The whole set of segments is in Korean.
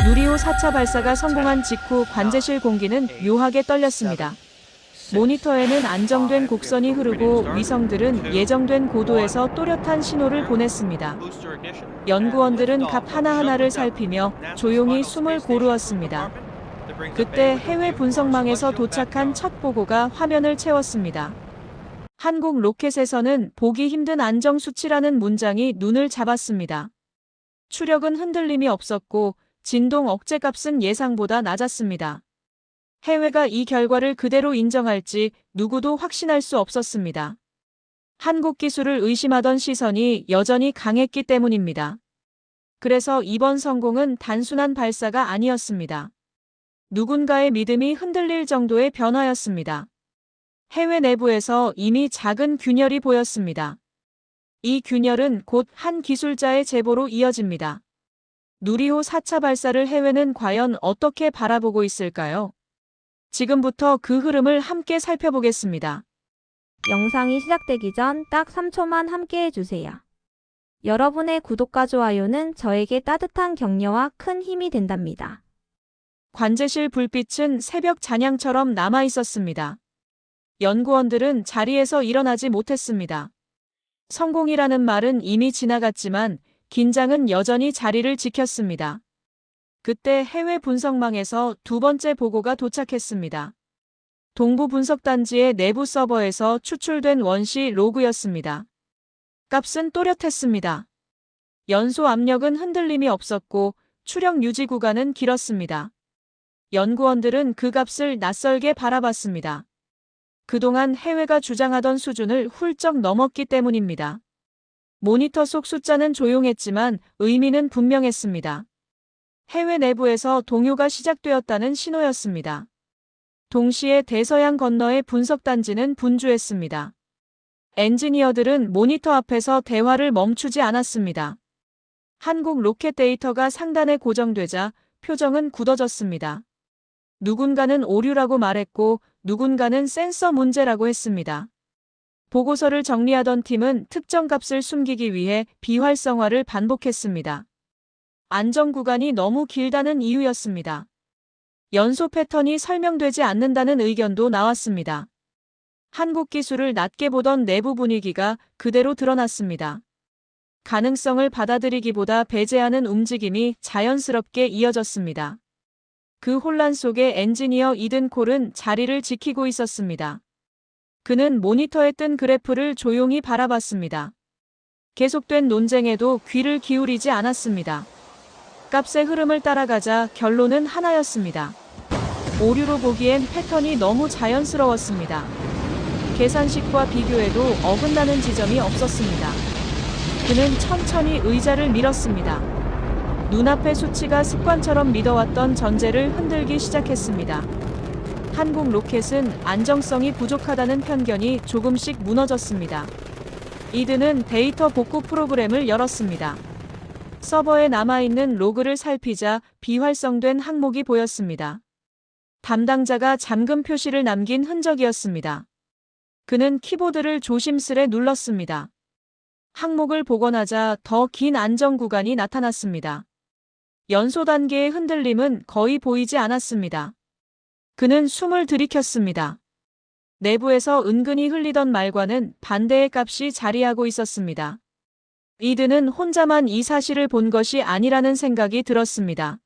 누리호 4차 발사가 성공한 직후 관제실 공기는 묘하게 떨렸습니다. 모니터에는 안정된 곡선이 흐르고 위성들은 예정된 고도에서 또렷한 신호를 보냈습니다. 연구원들은 갑 하나하나를 살피며 조용히 숨을 고르었습니다. 그때 해외 분석망에서 도착한 첫 보고가 화면을 채웠습니다. 한국 로켓에서는 보기 힘든 안정 수치라는 문장이 눈을 잡았습니다. 추력은 흔들림이 없었고 진동 억제값은 예상보다 낮았습니다. 해외가 이 결과를 그대로 인정할지 누구도 확신할 수 없었습니다. 한국 기술을 의심하던 시선이 여전히 강했기 때문입니다. 그래서 이번 성공은 단순한 발사가 아니었습니다. 누군가의 믿음이 흔들릴 정도의 변화였습니다. 해외 내부에서 이미 작은 균열이 보였습니다. 이 균열은 곧 한 기술자의 제보로 이어집니다. 누리호 4차 발사를 해외는 과연 어떻게 바라보고 있을까요? 지금부터 그 흐름을 함께 살펴보겠습니다. 영상이 시작되기 전 딱 3초만 함께 해주세요. 여러분의 구독과 좋아요는 저에게 따뜻한 격려와 큰 힘이 된답니다. 관제실 불빛은 새벽 잔향처럼 남아 있었습니다. 연구원들은 자리에서 일어나지 못했습니다. 성공이라는 말은 이미 지나갔지만 긴장은 여전히 자리를 지켰습니다. 그때 해외 분석망에서 두 번째 보고가 도착했습니다. 동부 분석단지의 내부 서버에서 추출된 원시 로그였습니다. 값은 또렷했습니다. 연소 압력은 흔들림이 없었고 추력 유지 구간은 길었습니다. 연구원들은 그 값을 낯설게 바라봤습니다. 그동안 해외가 주장하던 수준을 훌쩍 넘었기 때문입니다. 모니터 속 숫자는 조용했지만 의미는 분명했습니다. 해외 내부에서 동요가 시작되었다는 신호였습니다. 동시에 대서양 건너의 분석단지는 분주했습니다. 엔지니어들은 모니터 앞에서 대화를 멈추지 않았습니다. 한국 로켓 데이터가 상단에 고정되자 표정은 굳어졌습니다. 누군가는 오류라고 말했고 누군가는 센서 문제라고 했습니다. 보고서를 정리하던 팀은 특정 값을 숨기기 위해 비활성화를 반복했습니다. 안정 구간이 너무 길다는 이유였습니다. 연소 패턴이 설명되지 않는다는 의견도 나왔습니다. 한국 기술을 낮게 보던 내부 분위기가 그대로 드러났습니다. 가능성을 받아들이기보다 배제하는 움직임이 자연스럽게 이어졌습니다. 그 혼란 속에 엔지니어 이든 콜은 자리를 지키고 있었습니다. 그는 모니터에 뜬 그래프를 조용히 바라봤습니다. 계속된 논쟁에도 귀를 기울이지 않았습니다. 값의 흐름을 따라가자 결론은 하나였습니다. 오류로 보기엔 패턴이 너무 자연스러웠습니다. 계산식과 비교해도 어긋나는 지점이 없었습니다. 그는 천천히 의자를 밀었습니다. 눈앞의 수치가 습관처럼 믿어왔던 전제를 흔들기 시작했습니다. 한국 로켓은 안정성이 부족하다는 편견이 조금씩 무너졌습니다. 이드는 데이터 복구 프로그램을 열었습니다. 서버에 남아있는 로그를 살피자 비활성된 항목이 보였습니다. 담당자가 잠금 표시를 남긴 흔적이었습니다. 그는 키보드를 조심스레 눌렀습니다. 항목을 복원하자 더 긴 안정 구간이 나타났습니다. 연소 단계의 흔들림은 거의 보이지 않았습니다. 그는 숨을 들이켰습니다. 내부에서 은근히 흘리던 말과는 반대의 값이 자리하고 있었습니다. 이드는 혼자만 이 사실을 본 것이 아니라는 생각이 들었습니다.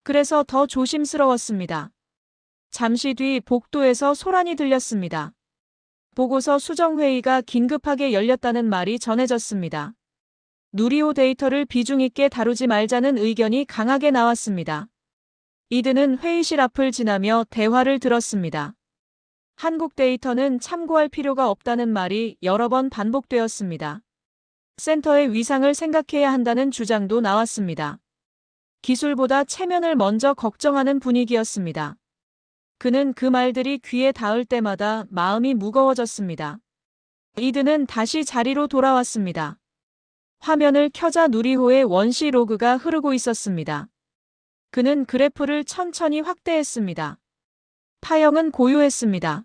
그래서 더 조심스러웠습니다. 잠시 뒤 복도에서 소란이 들렸습니다. 보고서 수정회의가 긴급하게 열렸다는 말이 전해졌습니다. 누리호 데이터를 비중 있게 다루지 말자는 의견이 강하게 나왔습니다. 이드는 회의실 앞을 지나며 대화를 들었습니다. 한국 데이터는 참고할 필요가 없다는 말이 여러 번 반복되었습니다. 센터의 위상을 생각해야 한다는 주장도 나왔습니다. 기술보다 체면을 먼저 걱정하는 분위기였습니다. 그는 그 말들이 귀에 닿을 때마다 마음이 무거워졌습니다. 이드는 다시 자리로 돌아왔습니다. 화면을 켜자 누리호의 원시 로그가 흐르고 있었습니다. 그는 그래프를 천천히 확대했습니다. 파형은 고요했습니다.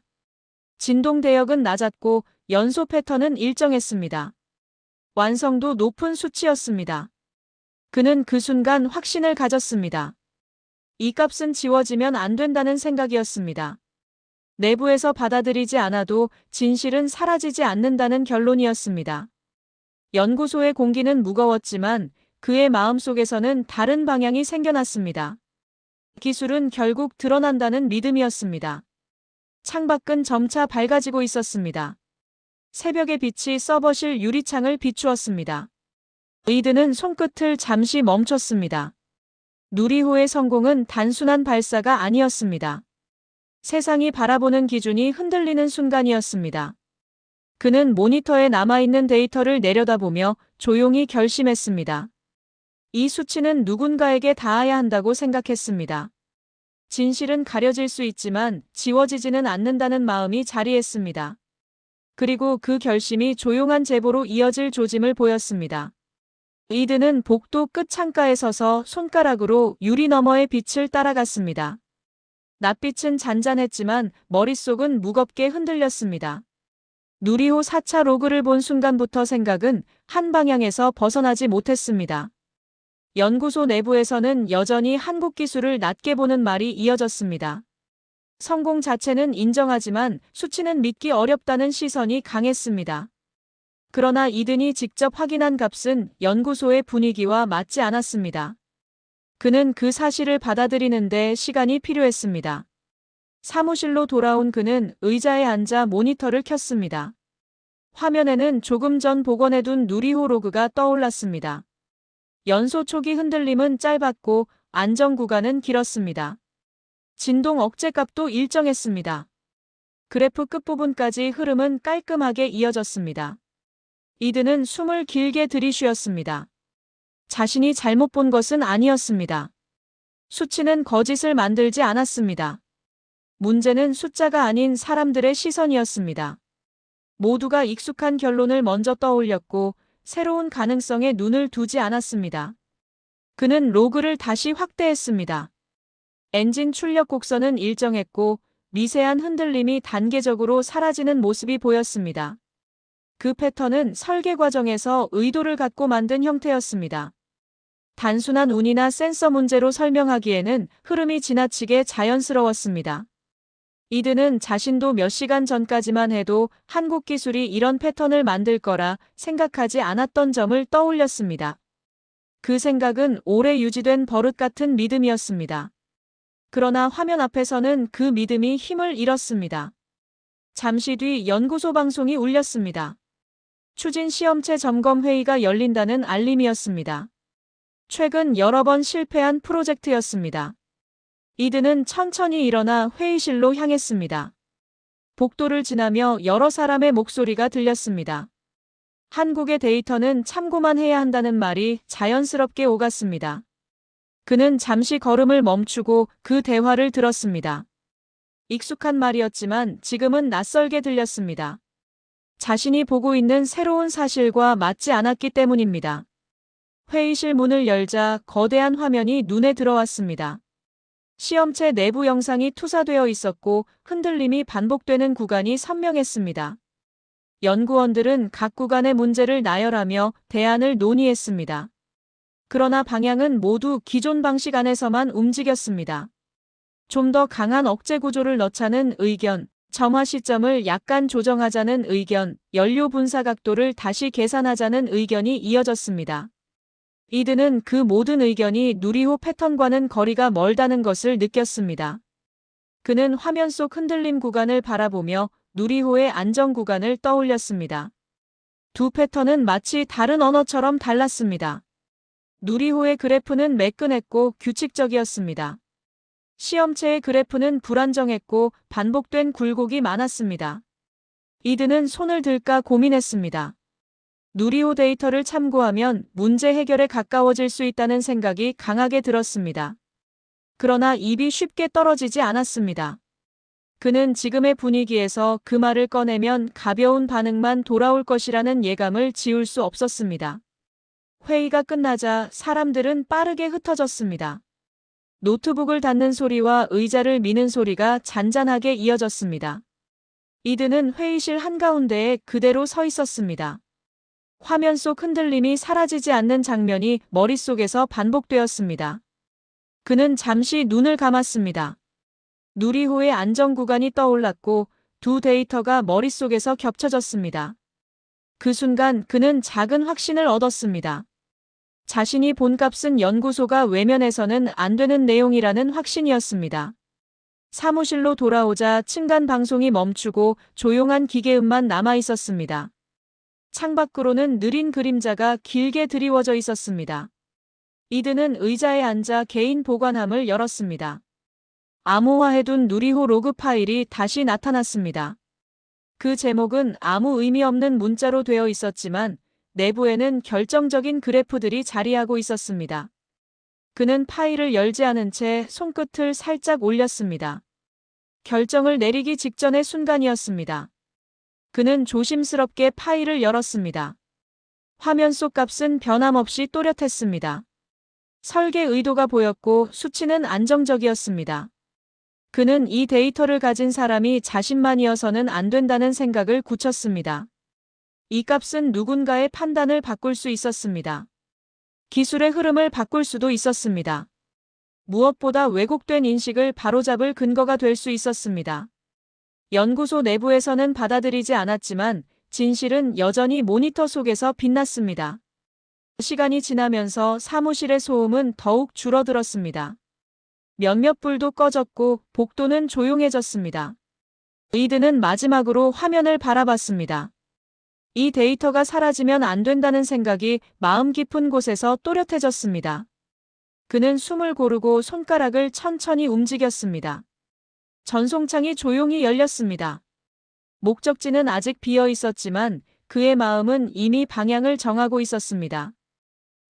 진동 대역은 낮았고 연소 패턴은 일정했습니다. 완성도 높은 수치였습니다. 그는 그 순간 확신을 가졌습니다. 이 값은 지워지면 안 된다는 생각이었습니다. 내부에서 받아들이지 않아도 진실은 사라지지 않는다는 결론이었습니다. 연구소의 공기는 무거웠지만 그의 마음속에서는 다른 방향이 생겨났습니다. 기술은 결국 드러난다는 믿음이었습니다. 창밖은 점차 밝아지고 있었습니다. 새벽의 빛이 서버실 유리창을 비추었습니다. 에이든은 손끝을 잠시 멈췄습니다. 누리호의 성공은 단순한 발사가 아니었습니다. 세상이 바라보는 기준이 흔들리는 순간이었습니다. 그는 모니터에 남아있는 데이터를 내려다보며 조용히 결심했습니다. 이 수치는 누군가에게 닿아야 한다고 생각했습니다. 진실은 가려질 수 있지만 지워지지는 않는다는 마음이 자리했습니다. 그리고 그 결심이 조용한 제보로 이어질 조짐을 보였습니다. 에이든은 복도 끝 창가에 서서 손가락으로 유리 너머의 빛을 따라갔습니다. 낯빛은 잔잔했지만 머릿속은 무겁게 흔들렸습니다. 누리호 4차 로그를 본 순간부터 생각은 한 방향에서 벗어나지 못했습니다. 연구소 내부에서는 여전히 한국 기술을 낮게 보는 말이 이어졌습니다. 성공 자체는 인정하지만 수치는 믿기 어렵다는 시선이 강했습니다. 그러나 이든이 직접 확인한 값은 연구소의 분위기와 맞지 않았습니다. 그는 그 사실을 받아들이는데 시간이 필요했습니다. 사무실로 돌아온 그는 의자에 앉아 모니터를 켰습니다. 화면에는 조금 전 복원해둔 누리호 로그가 떠올랐습니다. 연소 초기 흔들림은 짧았고 안정 구간은 길었습니다. 진동 억제값도 일정했습니다. 그래프 끝부분까지 흐름은 깔끔하게 이어졌습니다. 이든은 숨을 길게 들이쉬었습니다. 자신이 잘못 본 것은 아니었습니다. 수치는 거짓을 만들지 않았습니다. 문제는 숫자가 아닌 사람들의 시선이었습니다. 모두가 익숙한 결론을 먼저 떠올렸고 새로운 가능성에 눈을 두지 않았습니다. 그는 로그를 다시 확대했습니다. 엔진 출력 곡선은 일정했고 미세한 흔들림이 단계적으로 사라지는 모습이 보였습니다. 그 패턴은 설계 과정에서 의도를 갖고 만든 형태였습니다. 단순한 운이나 센서 문제로 설명하기에는 흐름이 지나치게 자연스러웠습니다. 이든은 자신도 몇 시간 전까지만 해도 한국 기술이 이런 패턴을 만들 거라 생각하지 않았던 점을 떠올렸습니다. 그 생각은 오래 유지된 버릇 같은 믿음이었습니다. 그러나 화면 앞에서는 그 믿음이 힘을 잃었습니다. 잠시 뒤 연구소 방송이 울렸습니다. 추진 시험체 점검 회의가 열린다는 알림이었습니다. 최근 여러 번 실패한 프로젝트였습니다. 이든은 천천히 일어나 회의실로 향했습니다. 복도를 지나며 여러 사람의 목소리가 들렸습니다. 한국의 데이터는 참고만 해야 한다는 말이 자연스럽게 오갔습니다. 그는 잠시 걸음을 멈추고 그 대화를 들었습니다. 익숙한 말이었지만 지금은 낯설게 들렸습니다. 자신이 보고 있는 새로운 사실과 맞지 않았기 때문입니다. 회의실 문을 열자 거대한 화면이 눈에 들어왔습니다. 시험체 내부 영상이 투사되어 있었고 흔들림이 반복되는 구간이 선명했습니다. 연구원들은 각 구간의 문제를 나열하며 대안을 논의했습니다. 그러나 방향은 모두 기존 방식 안에서만 움직였습니다. 좀 더 강한 억제 구조를 넣자는 의견, 점화 시점을 약간 조정하자는 의견, 연료 분사 각도를 다시 계산하자는 의견이 이어졌습니다. 이든은 그 모든 의견이 누리호 패턴과는 거리가 멀다는 것을 느꼈습니다. 그는 화면 속 흔들림 구간을 바라보며 누리호의 안정 구간을 떠올렸습니다. 두 패턴은 마치 다른 언어처럼 달랐습니다. 누리호의 그래프는 매끈했고 규칙적이었습니다. 시험체의 그래프는 불안정했고 반복된 굴곡이 많았습니다. 이든은 손을 들까 고민했습니다. 누리호 데이터를 참고하면 문제 해결에 가까워질 수 있다는 생각이 강하게 들었습니다. 그러나 입이 쉽게 떨어지지 않았습니다. 그는 지금의 분위기에서 그 말을 꺼내면 가벼운 반응만 돌아올 것이라는 예감을 지울 수 없었습니다. 회의가 끝나자 사람들은 빠르게 흩어졌습니다. 노트북을 닫는 소리와 의자를 미는 소리가 잔잔하게 이어졌습니다. 이든은 회의실 한가운데에 그대로 서 있었습니다. 화면 속 흔들림이 사라지지 않는 장면이 머릿속에서 반복되었습니다. 그는 잠시 눈을 감았습니다. 누리호의 안정 구간이 떠올랐고 두 데이터가 머릿속에서 겹쳐졌습니다. 그 순간 그는 작은 확신을 얻었습니다. 자신이 본 값은 연구소가 외면해서는 안 되는 내용이라는 확신이었습니다. 사무실로 돌아오자 층간 방송이 멈추고 조용한 기계음만 남아 있었습니다. 창밖으로는 느린 그림자가 길게 드리워져 있었습니다. 이드는 의자에 앉아 개인 보관함을 열었습니다. 암호화해둔 누리호 로그 파일이 다시 나타났습니다. 그 제목은 아무 의미 없는 문자로 되어 있었지만 내부에는 결정적인 그래프들이 자리하고 있었습니다. 그는 파일을 열지 않은 채 손끝을 살짝 올렸습니다. 결정을 내리기 직전의 순간이었습니다. 그는 조심스럽게 파일을 열었습니다. 화면 속 값은 변함없이 또렷했습니다. 설계 의도가 보였고 수치는 안정적이었습니다. 그는 이 데이터를 가진 사람이 자신만이어서는 안 된다는 생각을 굳혔습니다. 이 값은 누군가의 판단을 바꿀 수 있었습니다. 기술의 흐름을 바꿀 수도 있었습니다. 무엇보다 왜곡된 인식을 바로잡을 근거가 될 수 있었습니다. 연구소 내부에서는 받아들이지 않았지만 진실은 여전히 모니터 속에서 빛났습니다. 시간이 지나면서 사무실의 소음은 더욱 줄어들었습니다. 몇몇 불도 꺼졌고 복도는 조용해졌습니다. 이드는 마지막으로 화면을 바라봤습니다. 이 데이터가 사라지면 안 된다는 생각이 마음 깊은 곳에서 또렷해졌습니다. 그는 숨을 고르고 손가락을 천천히 움직였습니다. 전송창이 조용히 열렸습니다. 목적지는 아직 비어 있었지만 그의 마음은 이미 방향을 정하고 있었습니다.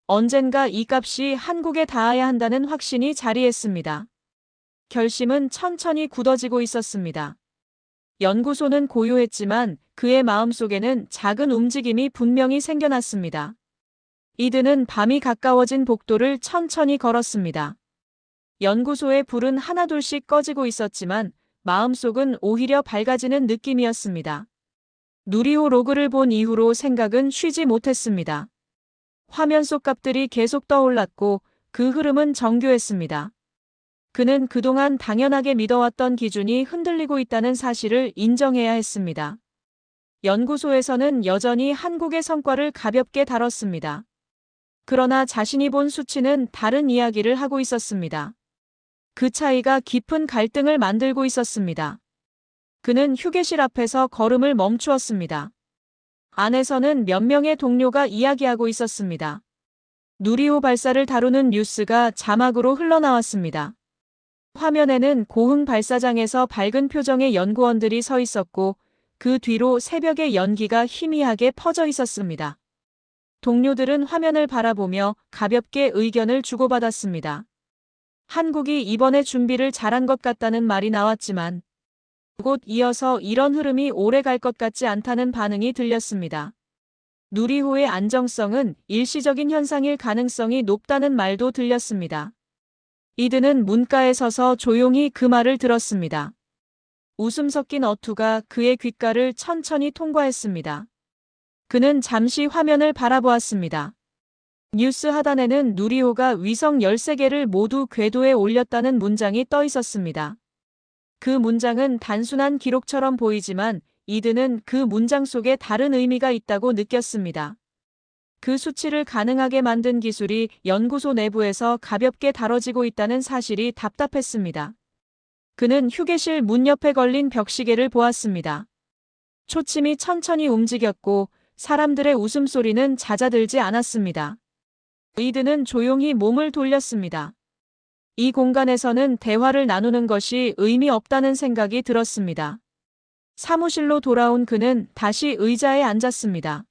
언젠가 이 값이 한국에 닿아야 한다는 확신이 자리했습니다. 결심은 천천히 굳어지고 있었습니다. 연구소는 고요했지만 그의 마음속에는 작은 움직임이 분명히 생겨났습니다. 이드는 밤이 가까워진 복도를 천천히 걸었습니다. 연구소의 불은 하나둘씩 꺼지고 있었지만 마음속은 오히려 밝아지는 느낌이었습니다. 누리호 로그를 본 이후로 생각은 쉬지 못했습니다. 화면 속 값들이 계속 떠올랐고 그 흐름은 정교했습니다. 그는 그동안 당연하게 믿어왔던 기준이 흔들리고 있다는 사실을 인정해야 했습니다. 연구소에서는 여전히 한국의 성과를 가볍게 다뤘습니다. 그러나 자신이 본 수치는 다른 이야기를 하고 있었습니다. 그 차이가 깊은 갈등을 만들고 있었습니다. 그는 휴게실 앞에서 걸음을 멈추었습니다. 안에서는 몇 명의 동료가 이야기하고 있었습니다. 누리호 발사를 다루는 뉴스가 자막으로 흘러나왔습니다. 화면에는 고흥 발사장에서 밝은 표정의 연구원들이 서 있었고 그 뒤로 새벽의 연기가 희미하게 퍼져 있었습니다. 동료들은 화면을 바라보며 가볍게 의견을 주고받았습니다. 한국이 이번에 준비를 잘한 것 같다는 말이 나왔지만 곧 이어서 이런 흐름이 오래 갈 것 같지 않다는 반응이 들렸습니다. 누리호의 안정성은 일시적인 현상일 가능성이 높다는 말도 들렸습니다. 이드는 문가에 서서 조용히 그 말을 들었습니다. 웃음 섞인 어투가 그의 귓가를 천천히 통과했습니다. 그는 잠시 화면을 바라보았습니다. 뉴스 하단에는 누리호가 위성 13개를 모두 궤도에 올렸다는 문장이 떠 있었습니다. 그 문장은 단순한 기록처럼 보이지만 이드는 그 문장 속에 다른 의미가 있다고 느꼈습니다. 그 수치를 가능하게 만든 기술이 연구소 내부에서 가볍게 다뤄지고 있다는 사실이 답답했습니다. 그는 휴게실 문 옆에 걸린 벽시계를 보았습니다. 초침이 천천히 움직였고 사람들의 웃음소리는 잦아들지 않았습니다. 이드는 조용히 몸을 돌렸습니다. 이 공간에서는 대화를 나누는 것이 의미 없다는 생각이 들었습니다. 사무실로 돌아온 그는 다시 의자에 앉았습니다.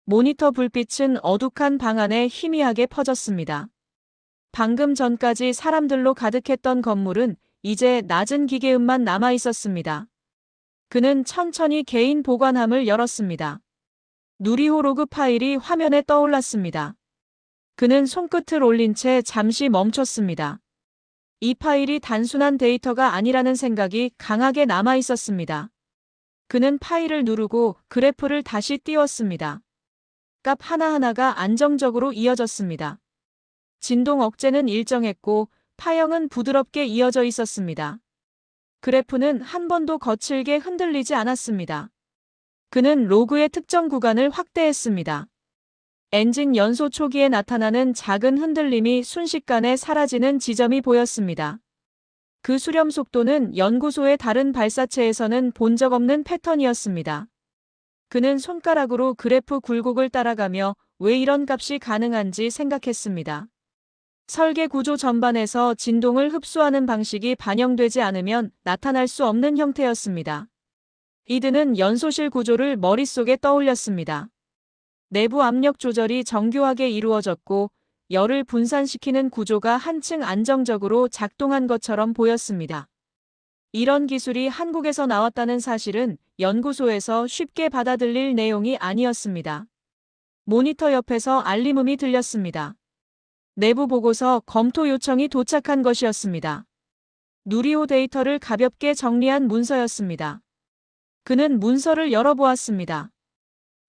모니터 불빛은 어둑한 방 안에 희미하게 퍼졌습니다. 방금 전까지 사람들로 가득했던 건물은 이제 낮은 기계음만 남아 있었습니다. 그는 천천히 개인 보관함을 열었습니다. 누리호 로그 파일이 화면에 떠올랐습니다. 그는 손끝을 올린 채 잠시 멈췄습니다. 이 파일이 단순한 데이터가 아니라는 생각이 강하게 남아 있었습니다. 그는 파일을 누르고 그래프를 다시 띄웠습니다. 값 하나하나가 안정적으로 이어졌습니다. 진동 억제는 일정했고 파형은 부드럽게 이어져 있었습니다. 그래프는 한 번도 거칠게 흔들리지 않았습니다. 그는 로그의 특정 구간을 확대했습니다. 엔진 연소 초기에 나타나는 작은 흔들림이 순식간에 사라지는 지점이 보였습니다. 그 수렴 속도는 연구소의 다른 발사체에서는 본 적 없는 패턴이었습니다. 그는 손가락으로 그래프 굴곡을 따라가며 왜 이런 값이 가능한지 생각했습니다. 설계 구조 전반에서 진동을 흡수하는 방식이 반영되지 않으면 나타날 수 없는 형태였습니다. 이드는 연소실 구조를 머릿속에 떠올렸습니다. 내부 압력 조절이 정교하게 이루어졌고 열을 분산시키는 구조가 한층 안정적으로 작동한 것처럼 보였습니다. 이런 기술이 한국에서 나왔다는 사실은 연구소에서 쉽게 받아들일 내용이 아니었습니다. 모니터 옆에서 알림음이 들렸습니다. 내부 보고서 검토 요청이 도착한 것이었습니다. 누리호 데이터를 가볍게 정리한 문서였습니다. 그는 문서를 열어보았습니다.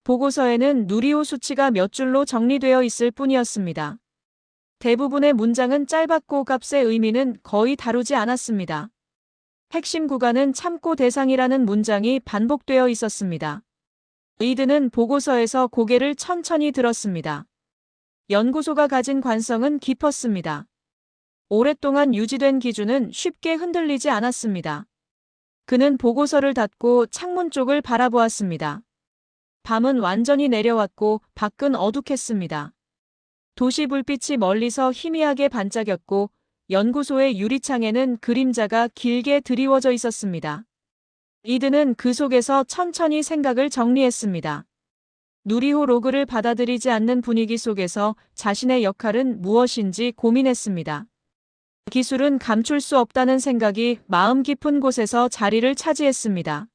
보고서에는 누리호 수치가 몇 줄로 정리되어 있을 뿐이었습니다. 대부분의 문장은 짧았고 값의 의미는 거의 다루지 않았습니다. 핵심 구간은 참고 대상이라는 문장이 반복되어 있었습니다. 이드는 보고서에서 고개를 천천히 들었습니다. 연구소가 가진 관성은 깊었습니다. 오랫동안 유지된 기준은 쉽게 흔들리지 않았습니다. 그는 보고서를 닫고 창문 쪽을 바라보았습니다. 밤은 완전히 내려왔고 밖은 어둑했습니다. 도시 불빛이 멀리서 희미하게 반짝였고 연구소의 유리창에는 그림자가 길게 드리워져 있었습니다. 이드는 그 속에서 천천히 생각을 정리했습니다. 누리호 로그를 받아들이지 않는 분위기 속에서 자신의 역할은 무엇인지 고민했습니다. 기술은 감출 수 없다는 생각이 마음 깊은 곳에서 자리를 차지했습니다.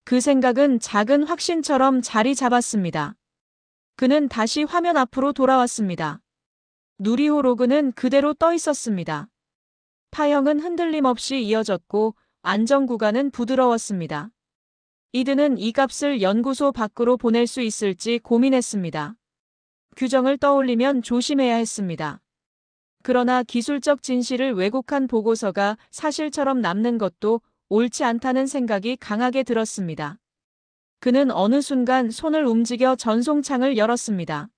그 생각은 작은 확신처럼 자리 잡았습니다. 그는 다시 화면 앞으로 돌아왔습니다. 누리호 로그는 그대로 떠 있었습니다. 파형은 흔들림 없이 이어졌고 안정 구간은 부드러웠습니다. 이드는 이 값을 연구소 밖으로 보낼 수 있을지 고민했습니다. 규정을 떠올리면 조심해야 했습니다. 그러나 기술적 진실을 왜곡한 보고서가 사실처럼 남는 것도 옳지 않다는 생각이 강하게 들었습니다. 그는 어느 순간 손을 움직여 전송창을 열었습니다.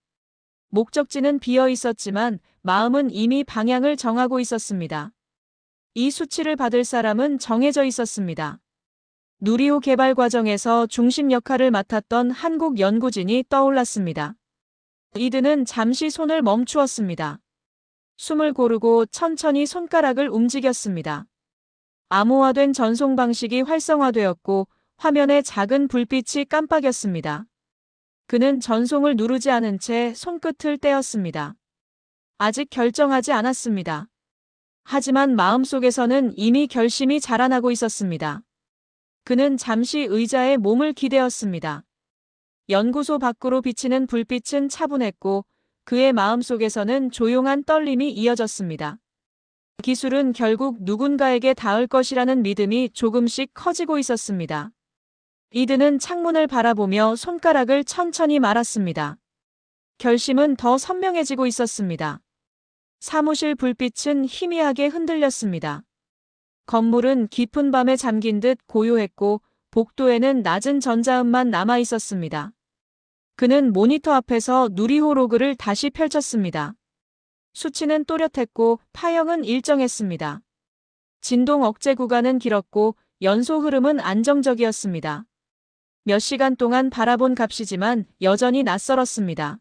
목적지는 비어 있었지만 마음은 이미 방향을 정하고 있었습니다. 이 수치를 받을 사람은 정해져 있었습니다. 누리호 개발 과정에서 중심 역할을 맡았던 한국 연구진이 떠올랐습니다. 이드는 잠시 손을 멈추었습니다. 숨을 고르고 천천히 손가락을 움직였습니다. 암호화된 전송 방식이 활성화되었고 화면에 작은 불빛이 깜빡였습니다. 그는 전송을 누르지 않은 채 손끝을 떼었습니다. 아직 결정하지 않았습니다. 하지만 마음속에서는 이미 결심이 자라나고 있었습니다. 그는 잠시 의자에 몸을 기대었습니다. 연구소 밖으로 비치는 불빛은 차분했고 그의 마음속에서는 조용한 떨림이 이어졌습니다. 기술은 결국 누군가에게 닿을 것이라는 믿음이 조금씩 커지고 있었습니다. 이드는 창문을 바라보며 손가락을 천천히 말았습니다. 결심은 더 선명해지고 있었습니다. 사무실 불빛은 희미하게 흔들렸습니다. 건물은 깊은 밤에 잠긴 듯 고요했고 복도에는 낮은 전자음만 남아 있었습니다. 그는 모니터 앞에서 누리호 로그를 다시 펼쳤습니다. 수치는 또렷했고 파형은 일정했습니다. 진동 억제 구간은 길었고 연소 흐름은 안정적이었습니다. 몇 시간 동안 바라본 값이지만 여전히 낯설었습니다.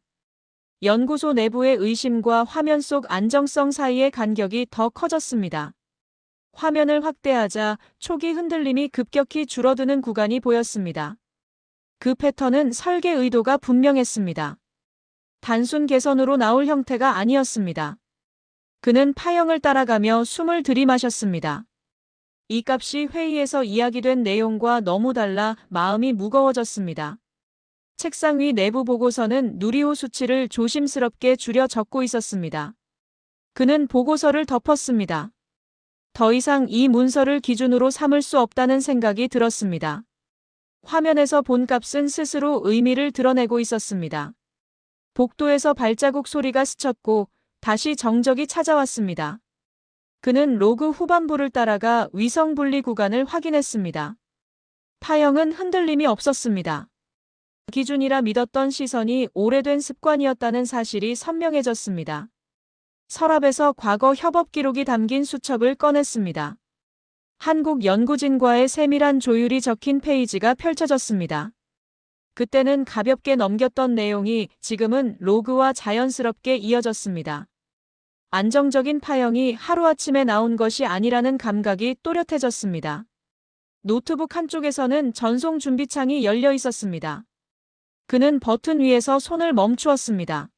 연구소 내부의 의심과 화면 속 안정성 사이의 간격이 더 커졌습니다. 화면을 확대하자 초기 흔들림이 급격히 줄어드는 구간이 보였습니다. 그 패턴은 설계 의도가 분명했습니다. 단순 개선으로 나올 형태가 아니었습니다. 그는 파형을 따라가며 숨을 들이마셨습니다. 이 값이 회의에서 이야기된 내용과 너무 달라 마음이 무거워졌습니다. 책상 위 내부 보고서는 누리호 수치를 조심스럽게 줄여 적고 있었습니다. 그는 보고서를 덮었습니다. 더 이상 이 문서를 기준으로 삼을 수 없다는 생각이 들었습니다. 화면에서 본 값은 스스로 의미를 드러내고 있었습니다. 복도에서 발자국 소리가 스쳤고 다시 정적이 찾아왔습니다. 그는 로그 후반부를 따라가 위성 분리 구간을 확인했습니다. 파형은 흔들림이 없었습니다. 기준이라 믿었던 시선이 오래된 습관이었다는 사실이 선명해졌습니다. 서랍에서 과거 협업 기록이 담긴 수첩을 꺼냈습니다. 한국 연구진과의 세밀한 조율이 적힌 페이지가 펼쳐졌습니다. 그때는 가볍게 넘겼던 내용이 지금은 로그와 자연스럽게 이어졌습니다. 안정적인 파형이 하루아침에 나온 것이 아니라는 감각이 또렷해졌습니다. 노트북 한쪽에서는 전송 준비창이 열려 있었습니다. 그는 버튼 위에서 손을 멈추었습니다.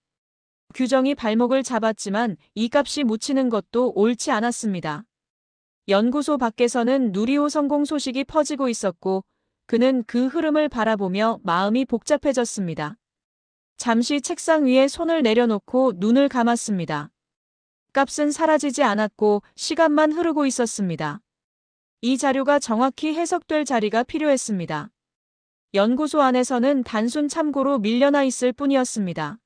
규정이 발목을 잡았지만 이 값이 묻히는 것도 옳지 않았습니다. 연구소 밖에서는 누리호 성공 소식이 퍼지고 있었고 그는 그 흐름을 바라보며 마음이 복잡해졌습니다. 잠시 책상 위에 손을 내려놓고 눈을 감았습니다. 값은 사라지지 않았고 시간만 흐르고 있었습니다. 이 자료가 정확히 해석될 자리가 필요했습니다. 연구소 안에서는 단순 참고로 밀려나 있을 뿐이었습니다.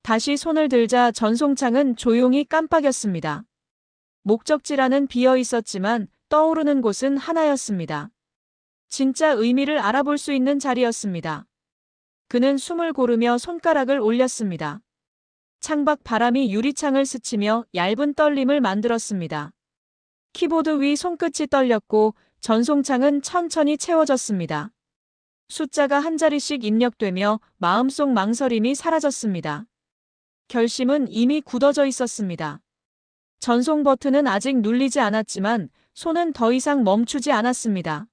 다시 손을 들자 전송창은 조용히 깜빡였습니다. 목적지라는 비어 있었지만 떠오르는 곳은 하나였습니다. 진짜 의미를 알아볼 수 있는 자리였습니다. 그는 숨을 고르며 손가락을 올렸습니다. 창밖 바람이 유리창을 스치며 얇은 떨림을 만들었습니다. 키보드 위 손끝이 떨렸고 전송창은 천천히 채워졌습니다. 숫자가 한 자리씩 입력되며 마음속 망설임이 사라졌습니다. 결심은 이미 굳어져 있었습니다. 전송 버튼은 아직 눌리지 않았지만 손은 더 이상 멈추지 않았습니다.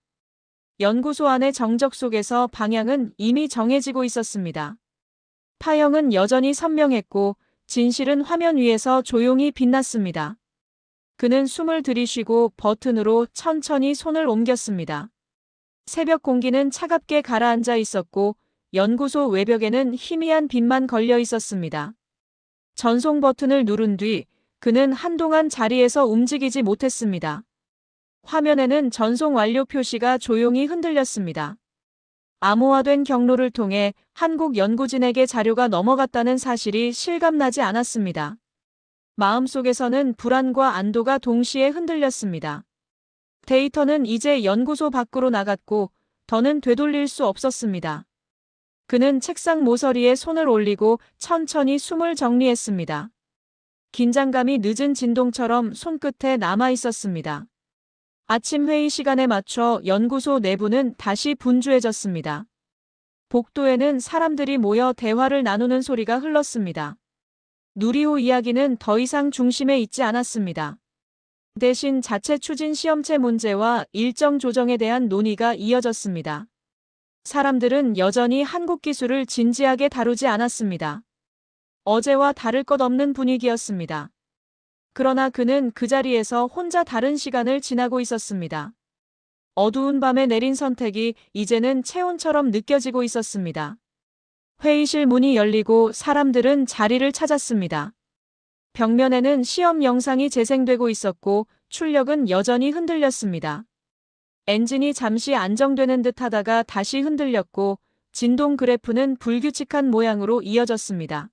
연구소 안의 정적 속에서 방향은 이미 정해지고 있었습니다. 파형은 여전히 선명했고 진실은 화면 위에서 조용히 빛났습니다. 그는 숨을 들이쉬고 버튼으로 천천히 손을 옮겼습니다. 새벽 공기는 차갑게 가라앉아 있었고 연구소 외벽에는 희미한 빛만 걸려 있었습니다. 전송 버튼을 누른 뒤 그는 한동안 자리에서 움직이지 못했습니다. 화면에는 전송 완료 표시가 조용히 흔들렸습니다. 암호화된 경로를 통해 한국 연구진에게 자료가 넘어갔다는 사실이 실감나지 않았습니다. 마음속에서는 불안과 안도가 동시에 흔들렸습니다. 데이터는 이제 연구소 밖으로 나갔고 더는 되돌릴 수 없었습니다. 그는 책상 모서리에 손을 올리고 천천히 숨을 정리했습니다. 긴장감이 늦은 진동처럼 손끝에 남아 있었습니다. 아침 회의 시간에 맞춰 연구소 내부는 다시 분주해졌습니다. 복도에는 사람들이 모여 대화를 나누는 소리가 흘렀습니다. 누리호 이야기는 더 이상 중심에 있지 않았습니다. 대신 자체 추진 시험체 문제와 일정 조정에 대한 논의가 이어졌습니다. 사람들은 여전히 한국 기술을 진지하게 다루지 않았습니다. 어제와 다를 것 없는 분위기였습니다. 그러나 그는 그 자리에서 혼자 다른 시간을 지나고 있었습니다. 어두운 밤에 내린 선택이 이제는 체온처럼 느껴지고 있었습니다. 회의실 문이 열리고 사람들은 자리를 찾았습니다. 벽면에는 시험 영상이 재생되고 있었고 출력은 여전히 흔들렸습니다. 엔진이 잠시 안정되는 듯 하다가 다시 흔들렸고 진동 그래프는 불규칙한 모양으로 이어졌습니다.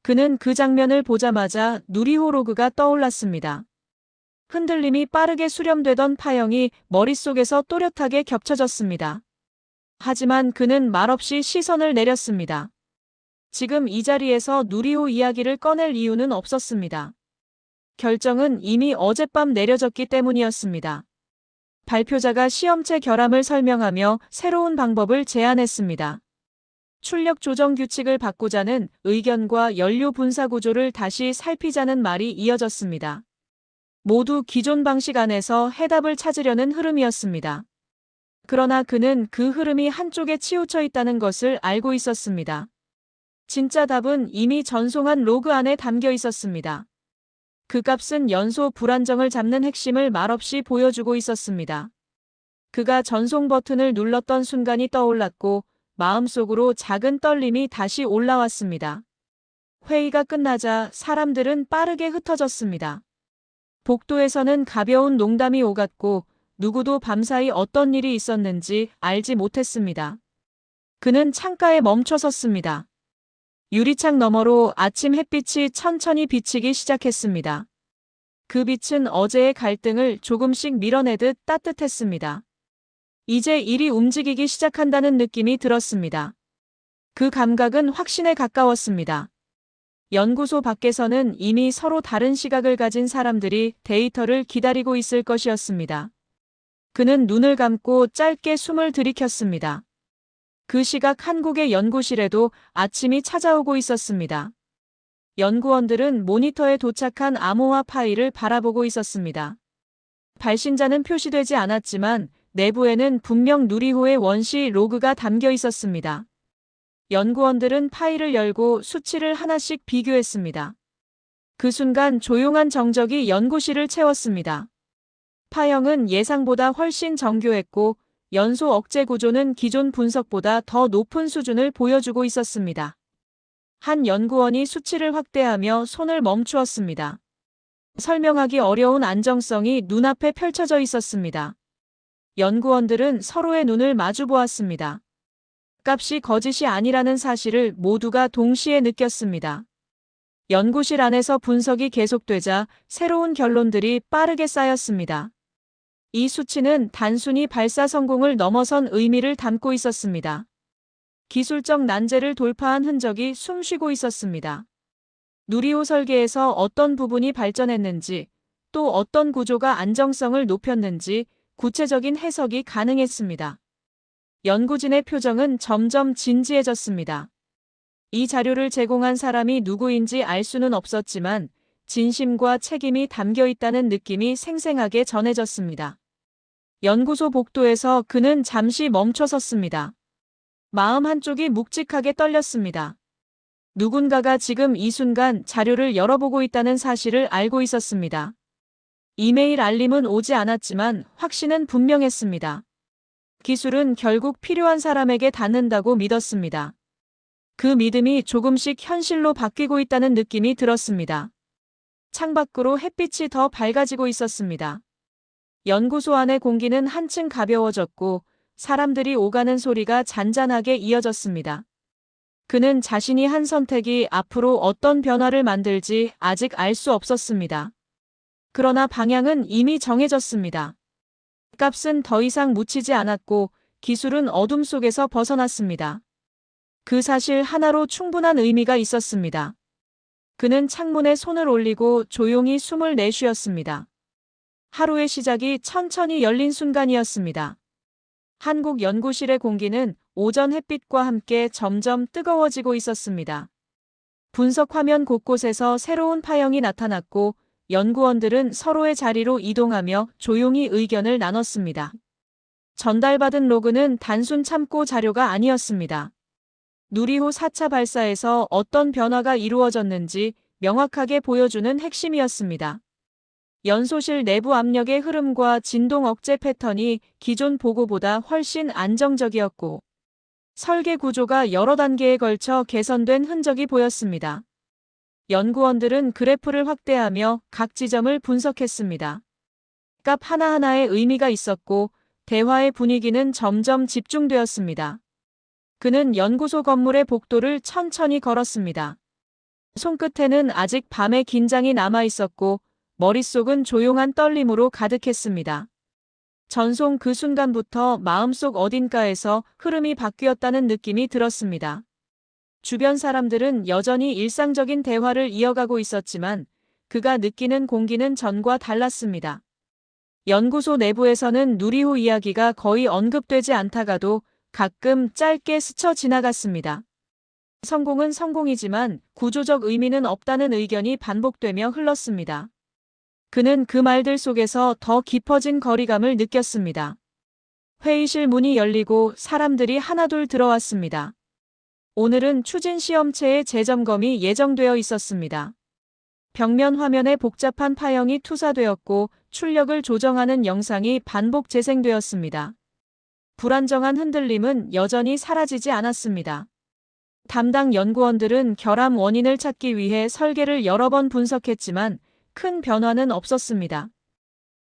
그는 그 장면을 보자마자 누리호 로그가 떠올랐습니다. 흔들림이 빠르게 수렴되던 파형이 머릿속에서 또렷하게 겹쳐졌습니다. 하지만 그는 말없이 시선을 내렸습니다. 지금 이 자리에서 누리호 이야기를 꺼낼 이유는 없었습니다. 결정은 이미 어젯밤 내려졌기 때문이었습니다. 발표자가 시험체 결함을 설명하며 새로운 방법을 제안했습니다. 출력 조정 규칙을 바꾸자는 의견과 연료 분사 구조를 다시 살피자는 말이 이어졌습니다. 모두 기존 방식 안에서 해답을 찾으려는 흐름이었습니다. 그러나 그는 그 흐름이 한쪽에 치우쳐 있다는 것을 알고 있었습니다. 진짜 답은 이미 전송한 로그 안에 담겨 있었습니다. 그 값은 연소 불안정을 잡는 핵심을 말없이 보여주고 있었습니다. 그가 전송 버튼을 눌렀던 순간이 떠올랐고 마음속으로 작은 떨림이 다시 올라왔습니다. 회의가 끝나자 사람들은 빠르게 흩어졌습니다. 복도에서는 가벼운 농담이 오갔고 누구도 밤사이 어떤 일이 있었는지 알지 못했습니다. 그는 창가에 멈춰 섰습니다. 유리창 너머로 아침 햇빛이 천천히 비치기 시작했습니다. 그 빛은 어제의 갈등을 조금씩 밀어내듯 따뜻했습니다. 이제 일이 움직이기 시작한다는 느낌이 들었습니다. 그 감각은 확신에 가까웠습니다. 연구소 밖에서는 이미 서로 다른 시각을 가진 사람들이 데이터를 기다리고 있을 것이었습니다. 그는 눈을 감고 짧게 숨을 들이켰습니다. 그 시각 한국의 연구실에도 아침이 찾아오고 있었습니다. 연구원들은 모니터에 도착한 암호화 파일을 바라보고 있었습니다. 발신자는 표시되지 않았지만 내부에는 분명 누리호의 원시 로그가 담겨 있었습니다. 연구원들은 파일을 열고 수치를 하나씩 비교했습니다. 그 순간 조용한 정적이 연구실을 채웠습니다. 파형은 예상보다 훨씬 정교했고 연소 억제 구조는 기존 분석보다 더 높은 수준을 보여주고 있었습니다. 한 연구원이 수치를 확대하며 손을 멈추었습니다. 설명하기 어려운 안정성이 눈앞에 펼쳐져 있었습니다. 연구원들은 서로의 눈을 마주 보았습니다. 값이 거짓이 아니라는 사실을 모두가 동시에 느꼈습니다. 연구실 안에서 분석이 계속되자 새로운 결론들이 빠르게 쌓였습니다. 이 수치는 단순히 발사 성공을 넘어선 의미를 담고 있었습니다. 기술적 난제를 돌파한 흔적이 숨쉬고 있었습니다. 누리호 설계에서 어떤 부분이 발전했는지, 또 어떤 구조가 안정성을 높였는지 구체적인 해석이 가능했습니다. 연구진의 표정은 점점 진지해졌습니다. 이 자료를 제공한 사람이 누구인지 알 수는 없었지만 진심과 책임이 담겨 있다는 느낌이 생생하게 전해졌습니다. 연구소 복도에서 그는 잠시 멈춰섰습니다. 마음 한쪽이 묵직하게 떨렸습니다. 누군가가 지금 이 순간 자료를 열어보고 있다는 사실을 알고 있었습니다. 이메일 알림은 오지 않았지만 확신은 분명했습니다. 기술은 결국 필요한 사람에게 닿는다고 믿었습니다. 그 믿음이 조금씩 현실로 바뀌고 있다는 느낌이 들었습니다. 창밖으로 햇빛이 더 밝아지고 있었습니다. 연구소 안의 공기는 한층 가벼워졌고 사람들이 오가는 소리가 잔잔하게 이어졌습니다. 그는 자신이 한 선택이 앞으로 어떤 변화를 만들지 아직 알 수 없었습니다. 그러나 방향은 이미 정해졌습니다. 값은 더 이상 묻히지 않았고 기술은 어둠 속에서 벗어났습니다. 그 사실 하나로 충분한 의미가 있었습니다. 그는 창문에 손을 올리고 조용히 숨을 내쉬었습니다. 하루의 시작이 천천히 열린 순간이었습니다. 한국 연구실의 공기는 오전 햇빛과 함께 점점 뜨거워지고 있었습니다. 분석 화면 곳곳에서 새로운 파형이 나타났고 연구원들은 서로의 자리로 이동하며 조용히 의견을 나눴습니다. 전달받은 로그는 단순 참고 자료가 아니었습니다. 누리호 4차 발사에서 어떤 변화가 이루어졌는지 명확하게 보여주는 핵심이었습니다. 연소실 내부 압력의 흐름과 진동 억제 패턴이 기존 보고보다 훨씬 안정적이었고 설계 구조가 여러 단계에 걸쳐 개선된 흔적이 보였습니다. 연구원들은 그래프를 확대하며 각 지점을 분석했습니다. 값 하나하나에 의미가 있었고 대화의 분위기는 점점 집중되었습니다. 그는 연구소 건물의 복도를 천천히 걸었습니다. 손끝에는 아직 밤의 긴장이 남아 있었고 머릿속은 조용한 떨림으로 가득했습니다. 전송 그 순간부터 마음속 어딘가에서 흐름이 바뀌었다는 느낌이 들었습니다. 주변 사람들은 여전히 일상적인 대화를 이어가고 있었지만 그가 느끼는 공기는 전과 달랐습니다. 연구소 내부에서는 누리호 이야기가 거의 언급되지 않다가도 가끔 짧게 스쳐 지나갔습니다. 성공은 성공이지만 구조적 의미는 없다는 의견이 반복되며 흘렀습니다. 그는 그 말들 속에서 더 깊어진 거리감을 느꼈습니다. 회의실 문이 열리고 사람들이 하나둘 들어왔습니다. 오늘은 추진 시험체의 재점검이 예정되어 있었습니다. 벽면 화면에 복잡한 파형이 투사되었고 출력을 조정하는 영상이 반복 재생되었습니다. 불안정한 흔들림은 여전히 사라지지 않았습니다. 담당 연구원들은 결함 원인을 찾기 위해 설계를 여러 번 분석했지만 큰 변화는 없었습니다.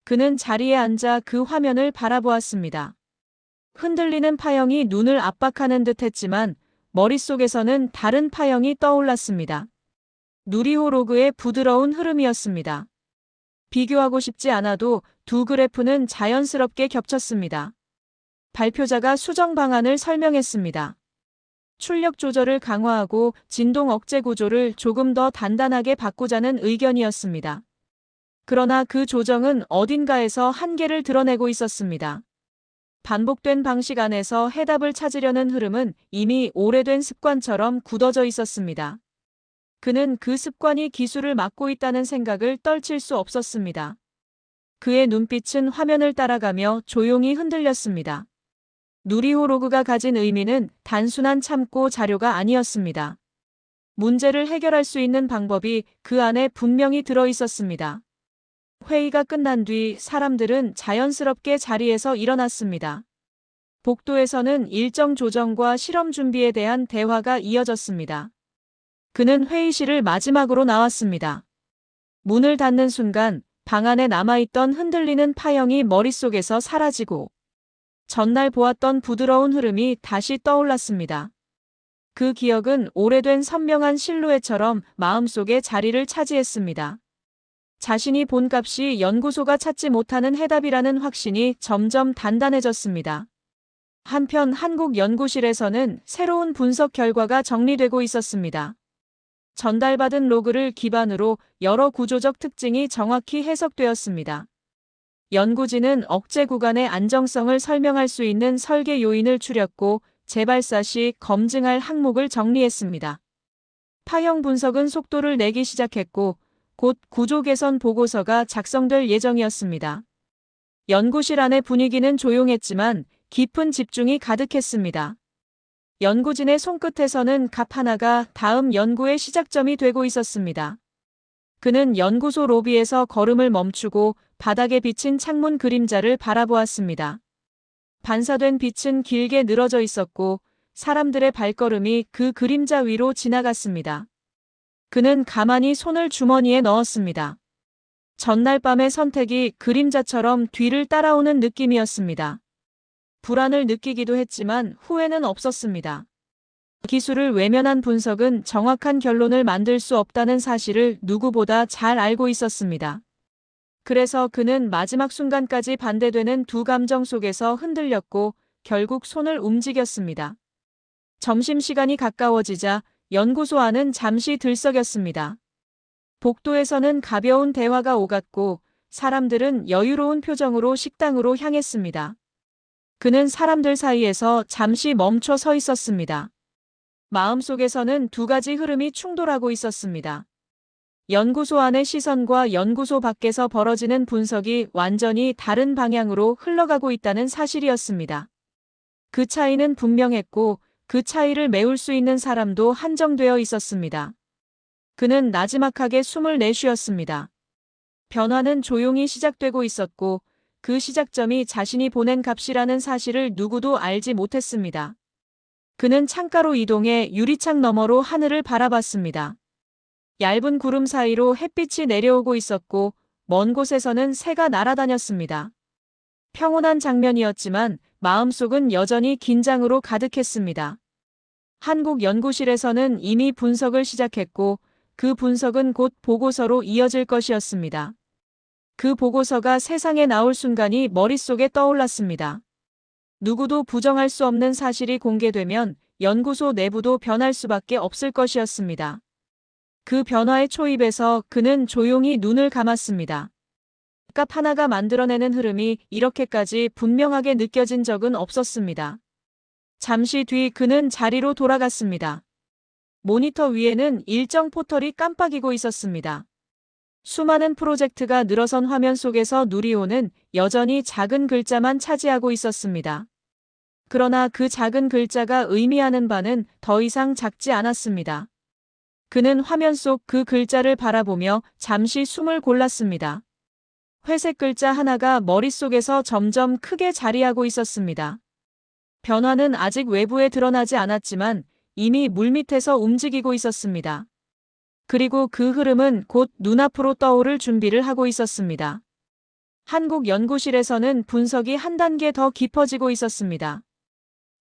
그는 자리에 앉아 그 화면을 바라보았습니다. 흔들리는 파형이 눈을 압박하는 듯 했지만 머릿속에서는 다른 파형이 떠올랐습니다. 누리호 로그의 부드러운 흐름이었습니다. 비교하고 싶지 않아도 두 그래프는 자연스럽게 겹쳤습니다. 발표자가 수정 방안을 설명했습니다. 출력 조절을 강화하고 진동 억제 구조를 조금 더 단단하게 바꾸자는 의견이었습니다. 그러나 그 조정은 어딘가에서 한계를 드러내고 있었습니다. 반복된 방식 안에서 해답을 찾으려는 흐름은 이미 오래된 습관처럼 굳어져 있었습니다. 그는 그 습관이 기술을 막고 있다는 생각을 떨칠 수 없었습니다. 그의 눈빛은 화면을 따라가며 조용히 흔들렸습니다. 누리호 로그가 가진 의미는 단순한 참고 자료가 아니었습니다. 문제를 해결할 수 있는 방법이 그 안에 분명히 들어 있었습니다. 회의가 끝난 뒤 사람들은 자연스럽게 자리에서 일어났습니다. 복도에서는 일정 조정과 실험 준비에 대한 대화가 이어졌습니다. 그는 회의실을 마지막으로 나왔습니다. 문을 닫는 순간 방 안에 남아있던 흔들리는 파형이 머릿속에서 사라지고 전날 보았던 부드러운 흐름이 다시 떠올랐습니다. 그 기억은 오래된 선명한 실루엣처럼 마음속에 자리를 차지했습니다. 자신이 본 값이 연구소가 찾지 못하는 해답이라는 확신이 점점 단단해졌습니다. 한편 한국 연구실에서는 새로운 분석 결과가 정리되고 있었습니다. 전달받은 로그를 기반으로 여러 구조적 특징이 정확히 해석되었습니다. 연구진은 억제 구간의 안정성을 설명할 수 있는 설계 요인을 추렸고 재발사 시 검증할 항목을 정리했습니다. 파형 분석은 속도를 내기 시작했고 곧 구조 개선 보고서가 작성될 예정이었습니다. 연구실 안의 분위기는 조용했지만 깊은 집중이 가득했습니다. 연구진의 손끝에서는 갑 하나가 다음 연구의 시작점이 되고 있었습니다. 그는 연구소 로비에서 걸음을 멈추고 바닥에 비친 창문 그림자를 바라보았습니다. 반사된 빛은 길게 늘어져 있었고 사람들의 발걸음이 그 그림자 위로 지나갔습니다. 그는 가만히 손을 주머니에 넣었습니다. 전날 밤의 선택이 그림자처럼 뒤를 따라오는 느낌이었습니다. 불안을 느끼기도 했지만 후회는 없었습니다. 기술을 외면한 분석은 정확한 결론을 만들 수 없다는 사실을 누구보다 잘 알고 있었습니다. 그래서 그는 마지막 순간까지 반대되는 두 감정 속에서 흔들렸고 결국 손을 움직였습니다. 점심시간이 가까워지자 연구소 안은 잠시 들썩였습니다. 복도에서는 가벼운 대화가 오갔고 사람들은 여유로운 표정으로 식당으로 향했습니다. 그는 사람들 사이에서 잠시 멈춰 서 있었습니다. 마음속에서는 두 가지 흐름이 충돌하고 있었습니다. 연구소 안의 시선과 연구소 밖에서 벌어지는 분석이 완전히 다른 방향으로 흘러가고 있다는 사실이었습니다. 그 차이는 분명했고 그 차이를 메울 수 있는 사람도 한정되어 있었습니다. 그는 나지막하게 숨을 내쉬었습니다. 변화는 조용히 시작되고 있었고 그 시작점이 자신이 보낸 값이라는 사실을 누구도 알지 못했습니다. 그는 창가로 이동해 유리창 너머로 하늘을 바라봤습니다. 얇은 구름 사이로 햇빛이 내려오고 있었고 먼 곳에서는 새가 날아다녔습니다. 평온한 장면이었지만 마음속은 여전히 긴장으로 가득했습니다. 한국 연구실에서는 이미 분석을 시작했고 그 분석은 곧 보고서로 이어질 것이었습니다. 그 보고서가 세상에 나올 순간이 머릿속에 떠올랐습니다. 누구도 부정할 수 없는 사실이 공개되면 연구소 내부도 변할 수밖에 없을 것이었습니다. 그 변화의 초입에서 그는 조용히 눈을 감았습니다. 값 하나가 만들어내는 흐름이 이렇게까지 분명하게 느껴진 적은 없었습니다. 잠시 뒤 그는 자리로 돌아갔습니다. 모니터 위에는 일정 포털이 깜빡이고 있었습니다. 수많은 프로젝트가 늘어선 화면 속에서 누리호는 여전히 작은 글자만 차지하고 있었습니다. 그러나 그 작은 글자가 의미하는 바는 더 이상 작지 않았습니다. 그는 화면 속 그 글자를 바라보며 잠시 숨을 골랐습니다. 회색 글자 하나가 머릿속에서 점점 크게 자리하고 있었습니다. 변화는 아직 외부에 드러나지 않았지만 이미 물밑에서 움직이고 있었습니다. 그리고 그 흐름은 곧 눈앞으로 떠오를 준비를 하고 있었습니다. 한국 연구실에서는 분석이 한 단계 더 깊어지고 있었습니다.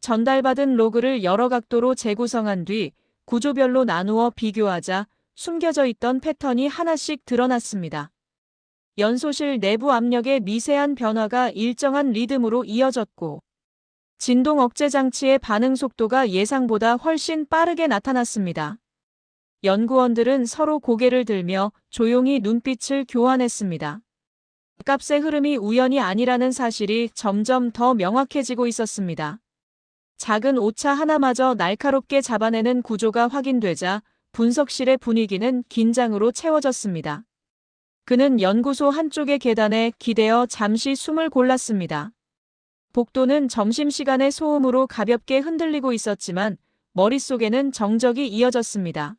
전달받은 로그를 여러 각도로 재구성한 뒤 구조별로 나누어 비교하자 숨겨져 있던 패턴이 하나씩 드러났습니다. 연소실 내부 압력의 미세한 변화가 일정한 리듬으로 이어졌고, 진동 억제 장치의 반응 속도가 예상보다 훨씬 빠르게 나타났습니다. 연구원들은 서로 고개를 들며 조용히 눈빛을 교환했습니다. 값의 흐름이 우연이 아니라는 사실이 점점 더 명확해지고 있었습니다. 작은 오차 하나마저 날카롭게 잡아내는 구조가 확인되자 분석실의 분위기는 긴장으로 채워졌습니다. 그는 연구소 한쪽의 계단에 기대어 잠시 숨을 골랐습니다. 복도는 점심시간의 소음으로 가볍게 흔들리고 있었지만 머릿속에는 정적이 이어졌습니다.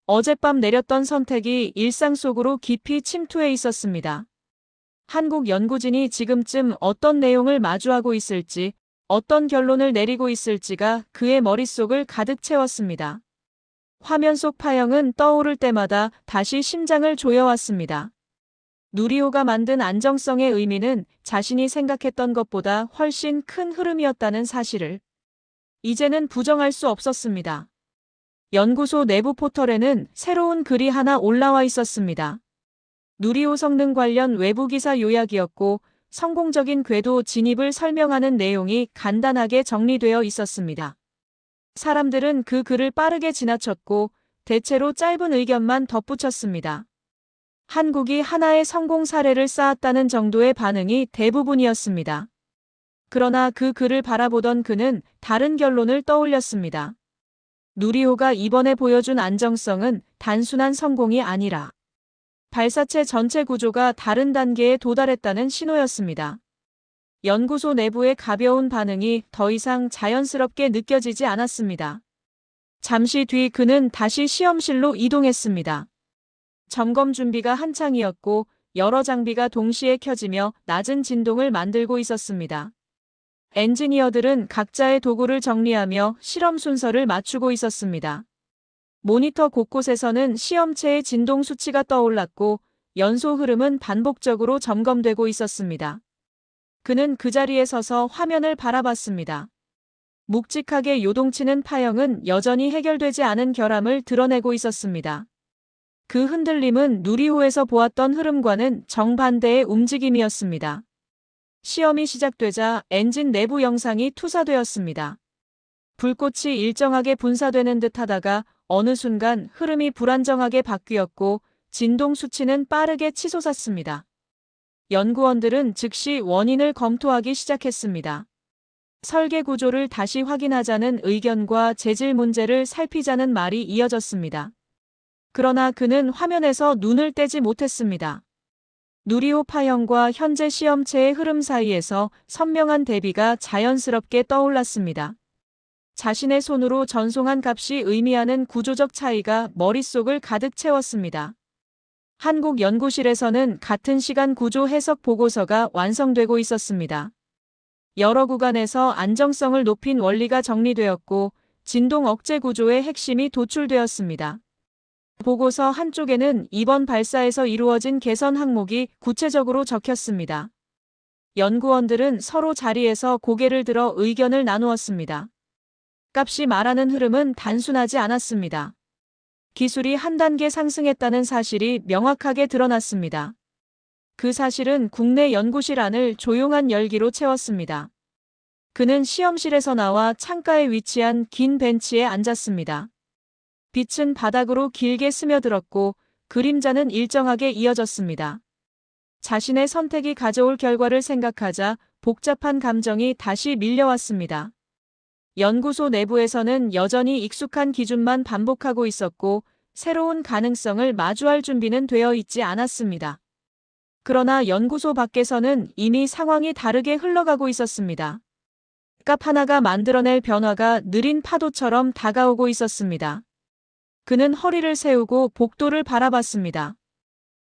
어젯밤 내렸던 선택이 일상 속으로 깊이 침투해 있었습니다. 한국 연구진이 지금쯤 어떤 내용을 마주하고 있을지, 어떤 결론을 내리고 있을지가 그의 머릿속을 가득 채웠습니다. 화면 속 파형은 떠오를 때마다 다시 심장을 조여왔습니다. 누리호가 만든 안정성의 의미는 자신이 생각했던 것보다 훨씬 큰 흐름이었다는 사실을 이제는 부정할 수 없었습니다. 연구소 내부 포털에는 새로운 글이 하나 올라와 있었습니다. 누리호 성능 관련 외부 기사 요약이었고, 성공적인 궤도 진입을 설명하는 내용이 간단하게 정리되어 있었습니다. 사람들은 그 글을 빠르게 지나쳤고 대체로 짧은 의견만 덧붙였습니다. 한국이 하나의 성공 사례를 쌓았다는 정도의 반응이 대부분이었습니다. 그러나 그 글을 바라보던 그는 다른 결론을 떠올렸습니다. 누리호가 이번에 보여준 안정성은 단순한 성공이 아니라 발사체 전체 구조가 다른 단계에 도달했다는 신호였습니다. 연구소 내부의 가벼운 반응이 더 이상 자연스럽게 느껴지지 않았습니다. 잠시 뒤 그는 다시 시험실로 이동했습니다. 점검 준비가 한창이었고 여러 장비가 동시에 켜지며 낮은 진동을 만들고 있었습니다. 엔지니어들은 각자의 도구를 정리하며 실험 순서를 맞추고 있었습니다. 모니터 곳곳에서는 시험체의 진동 수치가 떠올랐고 연소 흐름은 반복적으로 점검되고 있었습니다. 그는 그 자리에 서서 화면을 바라봤습니다. 묵직하게 요동치는 파형은 여전히 해결되지 않은 결함을 드러내고 있었습니다. 그 흔들림은 누리호에서 보았던 흐름과는 정반대의 움직임이었습니다. 시험이 시작되자 엔진 내부 영상이 투사되었습니다. 불꽃이 일정하게 분사되는 듯 하다가 어느 순간 흐름이 불안정하게 바뀌었고 진동 수치는 빠르게 치솟았습니다. 연구원들은 즉시 원인을 검토하기 시작했습니다. 설계 구조를 다시 확인하자는 의견과 재질 문제를 살피자는 말이 이어졌습니다. 그러나 그는 화면에서 눈을 떼지 못했습니다. 누리호 파형과 현재 시험체의 흐름 사이에서 선명한 대비가 자연스럽게 떠올랐습니다. 자신의 손으로 전송한 값이 의미하는 구조적 차이가 머릿속을 가득 채웠습니다. 한국 연구실에서는 같은 시간 구조 해석 보고서가 완성되고 있었습니다. 여러 구간에서 안정성을 높인 원리가 정리되었고 진동 억제 구조의 핵심이 도출되었습니다. 보고서 한쪽에는 이번 발사에서 이루어진 개선 항목이 구체적으로 적혔습니다. 연구원들은 서로 자리에서 고개를 들어 의견을 나누었습니다. 값이 말하는 흐름은 단순하지 않았습니다. 기술이 한 단계 상승했다는 사실이 명확하게 드러났습니다. 그 사실은 국내 연구실 안을 조용한 열기로 채웠습니다. 그는 시험실에서 나와 창가에 위치한 긴 벤치에 앉았습니다. 빛은 바닥으로 길게 스며들었고 그림자는 일정하게 이어졌습니다. 자신의 선택이 가져올 결과를 생각하자 복잡한 감정이 다시 밀려왔습니다. 연구소 내부에서는 여전히 익숙한 기준만 반복하고 있었고 새로운 가능성을 마주할 준비는 되어 있지 않았습니다. 그러나 연구소 밖에서는 이미 상황이 다르게 흘러가고 있었습니다. 값 하나가 만들어낼 변화가 느린 파도처럼 다가오고 있었습니다. 그는 허리를 세우고 복도를 바라봤습니다.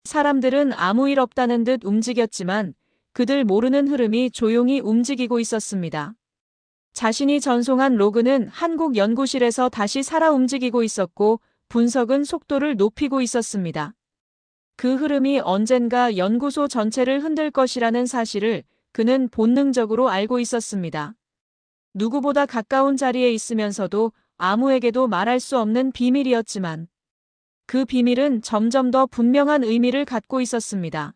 사람들은 아무 일 없다는 듯 움직였지만 그들 모르는 흐름이 조용히 움직이고 있었습니다. 자신이 전송한 로그는 한국 연구실에서 다시 살아 움직이고 있었고 분석은 속도를 높이고 있었습니다. 그 흐름이 언젠가 연구소 전체를 흔들 것이라는 사실을 그는 본능적으로 알고 있었습니다. 누구보다 가까운 자리에 있으면서도 아무에게도 말할 수 없는 비밀이었지만 그 비밀은 점점 더 분명한 의미를 갖고 있었습니다.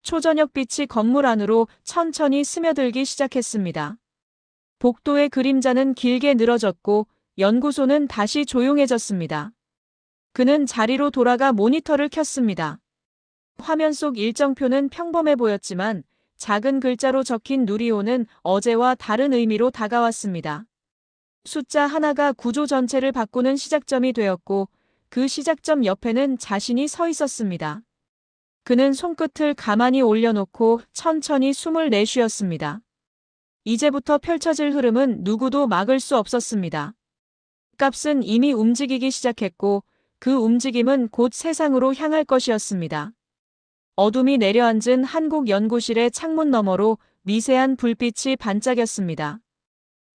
초저녁빛이 건물 안으로 천천히 스며들기 시작했습니다. 복도의 그림자는 길게 늘어졌고 연구소는 다시 조용해졌습니다. 그는 자리로 돌아가 모니터를 켰습니다. 화면 속 일정표는 평범해 보였지만 작은 글자로 적힌 누리호는 어제와 다른 의미로 다가왔습니다. 숫자 하나가 구조 전체를 바꾸는 시작점이 되었고 그 시작점 옆에는 자신이 서 있었습니다. 그는 손끝을 가만히 올려놓고 천천히 숨을 내쉬었습니다. 이제부터 펼쳐질 흐름은 누구도 막을 수 없었습니다. 값은 이미 움직이기 시작했고 그 움직임은 곧 세상으로 향할 것이었습니다. 어둠이 내려앉은 한국 연구실의 창문 너머로 미세한 불빛이 반짝였습니다.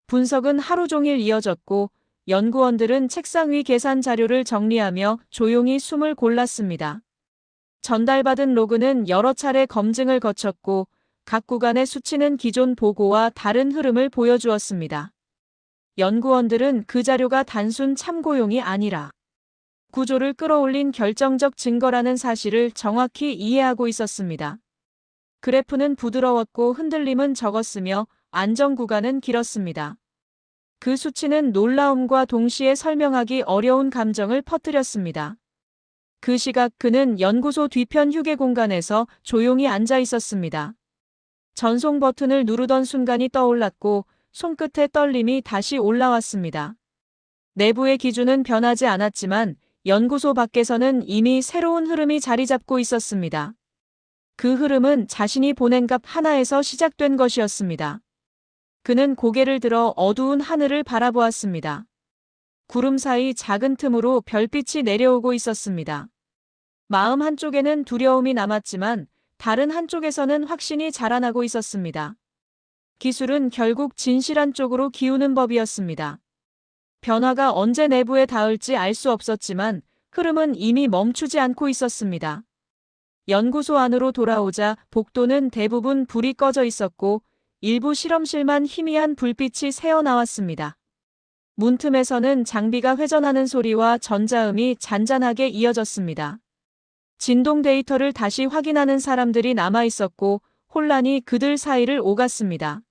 분석은 하루 종일 이어졌고 연구원들은 책상 위 계산 자료를 정리하며 조용히 숨을 골랐습니다. 전달받은 로그는 여러 차례 검증을 거쳤고 각 구간의 수치는 기존 보고와 다른 흐름을 보여주었습니다. 연구원들은 그 자료가 단순 참고용이 아니라 구조를 끌어올린 결정적 증거라는 사실을 정확히 이해하고 있었습니다. 그래프는 부드러웠고 흔들림은 적었으며 안정 구간은 길었습니다. 그 수치는 놀라움과 동시에 설명하기 어려운 감정을 퍼뜨렸습니다. 그 시각 그는 연구소 뒤편 휴게 공간에서 조용히 앉아 있었습니다. 전송 버튼을 누르던 순간이 떠올랐고 손끝의 떨림이 다시 올라왔습니다. 내부의 기준은 변하지 않았지만 연구소 밖에서는 이미 새로운 흐름이 자리 잡고 있었습니다. 그 흐름은 자신이 보낸 값 하나에서 시작된 것이었습니다. 그는 고개를 들어 어두운 하늘을 바라보았습니다. 구름 사이 작은 틈으로 별빛이 내려오고 있었습니다. 마음 한쪽에는 두려움이 남았지만 다른 한쪽에서는 확신이 자라나고 있었습니다. 기술은 결국 진실한 쪽으로 기우는 법이었습니다. 변화가 언제 내부에 닿을지 알 수 없었지만 흐름은 이미 멈추지 않고 있었습니다. 연구소 안으로 돌아오자 복도는 대부분 불이 꺼져 있었고 일부 실험실만 희미한 불빛이 새어나왔습니다. 문틈에서는 장비가 회전하는 소리와 전자음이 잔잔하게 이어졌습니다. 진동 데이터를 다시 확인하는 사람들이 남아 있었고 혼란이 그들 사이를 오갔습니다.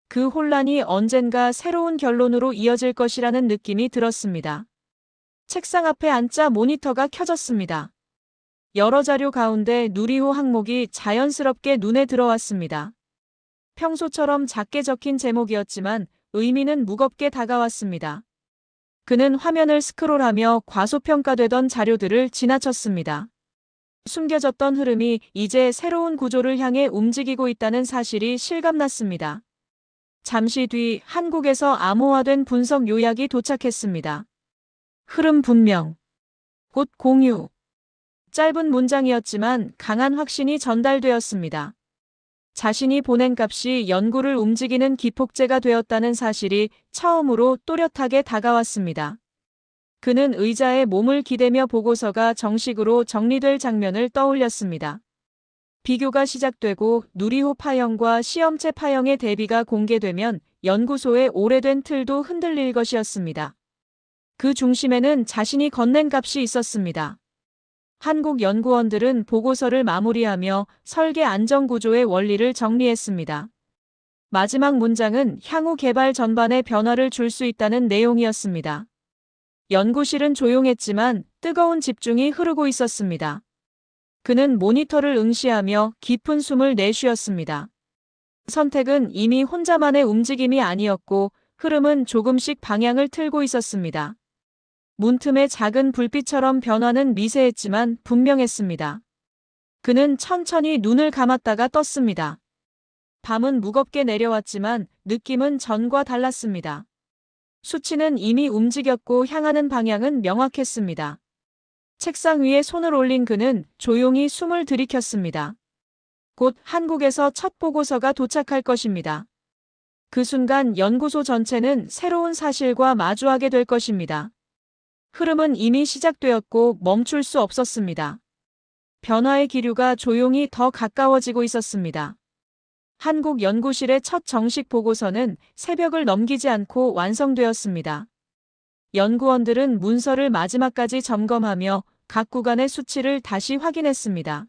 그 혼란이 언젠가 새로운 결론으로 이어질 것이라는 느낌이 들었습니다. 책상 앞에 앉자 모니터가 켜졌습니다. 여러 자료 가운데 누리호 항목이 자연스럽게 눈에 들어왔습니다. 평소처럼 작게 적힌 제목이었지만 의미는 무겁게 다가왔습니다. 그는 화면을 스크롤하며 과소평가되던 자료들을 지나쳤습니다. 숨겨졌던 흐름이 이제 새로운 구조를 향해 움직이고 있다는 사실이 실감났습니다. 잠시 뒤 한국에서 암호화된 분석 요약이 도착했습니다. 흐름 분명. 곧 공유. 짧은 문장이었지만 강한 확신이 전달되었습니다. 자신이 보낸 값이 연구를 움직이는 기폭제가 되었다는 사실이 처음으로 또렷하게 다가왔습니다. 그는 의자에 몸을 기대며 보고서가 정식으로 정리될 장면을 떠올렸습니다. 비교가 시작되고 누리호 파형과 시험체 파형의 대비가 공개되면 연구소의 오래된 틀도 흔들릴 것이었습니다. 그 중심에는 자신이 건넨 값이 있었습니다. 한국 연구원들은 보고서를 마무리하며 설계 안정구조의 원리를 정리했습니다. 마지막 문장은 향후 개발 전반에 변화를 줄 수 있다는 내용이었습니다. 연구실은 조용했지만 뜨거운 집중이 흐르고 있었습니다. 그는 모니터를 응시하며 깊은 숨을 내쉬었습니다. 선택은 이미 혼자만의 움직임이 아니었고 흐름은 조금씩 방향을 틀고 있었습니다. 문틈의 작은 불빛처럼 변화는 미세했지만 분명했습니다. 그는 천천히 눈을 감았다가 떴습니다. 밤은 무겁게 내려왔지만 느낌은 전과 달랐습니다. 수치는 이미 움직였고 향하는 방향은 명확했습니다. 책상 위에 손을 올린 그는 조용히 숨을 들이켰습니다. 곧 한국에서 첫 보고서가 도착할 것입니다. 그 순간 연구소 전체는 새로운 사실과 마주하게 될 것입니다. 흐름은 이미 시작되었고 멈출 수 없었습니다. 변화의 기류가 조용히 더 가까워지고 있었습니다. 한국 연구실의 첫 정식 보고서는 새벽을 넘기지 않고 완성되었습니다. 연구원들은 문서를 마지막까지 점검하며 각 구간의 수치를 다시 확인했습니다.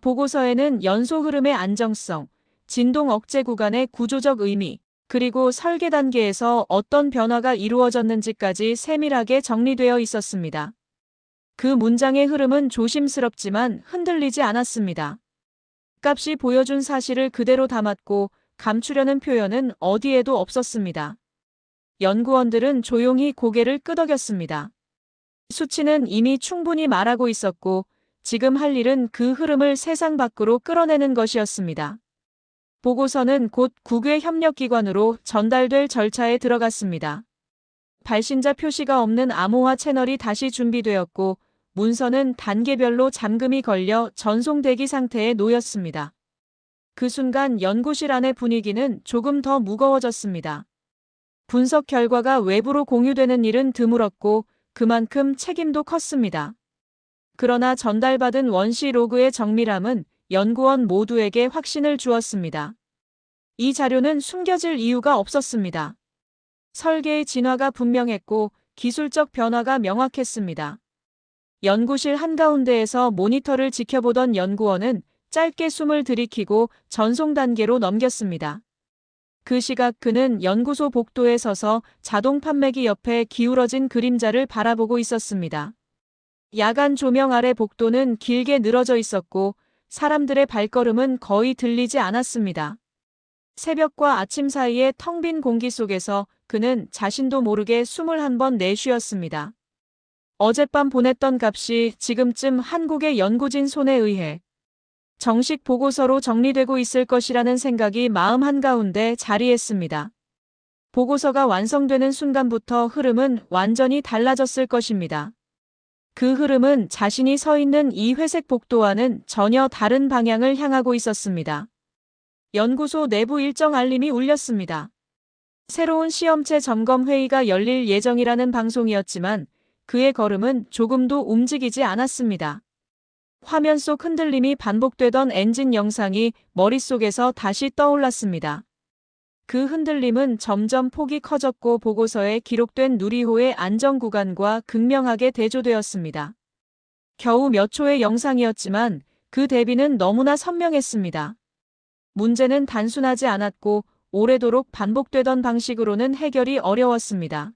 보고서에는 연소 흐름의 안정성, 진동 억제 구간의 구조적 의미, 그리고 설계 단계에서 어떤 변화가 이루어졌는지까지 세밀하게 정리되어 있었습니다. 그 문장의 흐름은 조심스럽지만 흔들리지 않았습니다. 값이 보여준 사실을 그대로 담았고 감추려는 표현은 어디에도 없었습니다. 연구원들은 조용히 고개를 끄덕였습니다. 수치는 이미 충분히 말하고 있었고 지금 할 일은 그 흐름을 세상 밖으로 끌어내는 것이었습니다. 보고서는 곧 국외 협력기관으로 전달될 절차에 들어갔습니다. 발신자 표시가 없는 암호화 채널이 다시 준비되었고 문서는 단계별로 잠금이 걸려 전송 대기 상태에 놓였습니다. 그 순간 연구실 안의 분위기는 조금 더 무거워졌습니다. 분석 결과가 외부로 공유되는 일은 드물었고 그만큼 책임도 컸습니다. 그러나 전달받은 원시 로그의 정밀함은 연구원 모두에게 확신을 주었습니다. 이 자료는 숨겨질 이유가 없었습니다. 설계의 진화가 분명했고 기술적 변화가 명확했습니다. 연구실 한가운데에서 모니터를 지켜보던 연구원은 짧게 숨을 들이키고 전송 단계로 넘겼습니다. 그 시각 그는 연구소 복도에 서서 자동 판매기 옆에 기울어진 그림자를 바라보고 있었습니다. 야간 조명 아래 복도는 길게 늘어져 있었고 사람들의 발걸음은 거의 들리지 않았습니다. 새벽과 아침 사이의 텅 빈 공기 속에서 그는 자신도 모르게 숨을 한 번 내쉬었습니다. 어젯밤 보냈던 값이 지금쯤 한국의 연구진 손에 의해 정식 보고서로 정리되고 있을 것이라는 생각이 마음 한가운데 자리했습니다. 보고서가 완성되는 순간부터 흐름은 완전히 달라졌을 것입니다. 그 흐름은 자신이 서 있는 이 회색 복도와는 전혀 다른 방향을 향하고 있었습니다. 연구소 내부 일정 알림이 울렸습니다. 새로운 시험체 점검 회의가 열릴 예정이라는 방송이었지만 그의 걸음은 조금도 움직이지 않았습니다. 화면 속 흔들림이 반복되던 엔진 영상이 머릿속에서 다시 떠올랐습니다. 그 흔들림은 점점 폭이 커졌고 보고서에 기록된 누리호의 안정 구간과 극명하게 대조되었습니다. 겨우 몇 초의 영상이었지만 그 대비는 너무나 선명했습니다. 문제는 단순하지 않았고 오래도록 반복되던 방식으로는 해결이 어려웠습니다.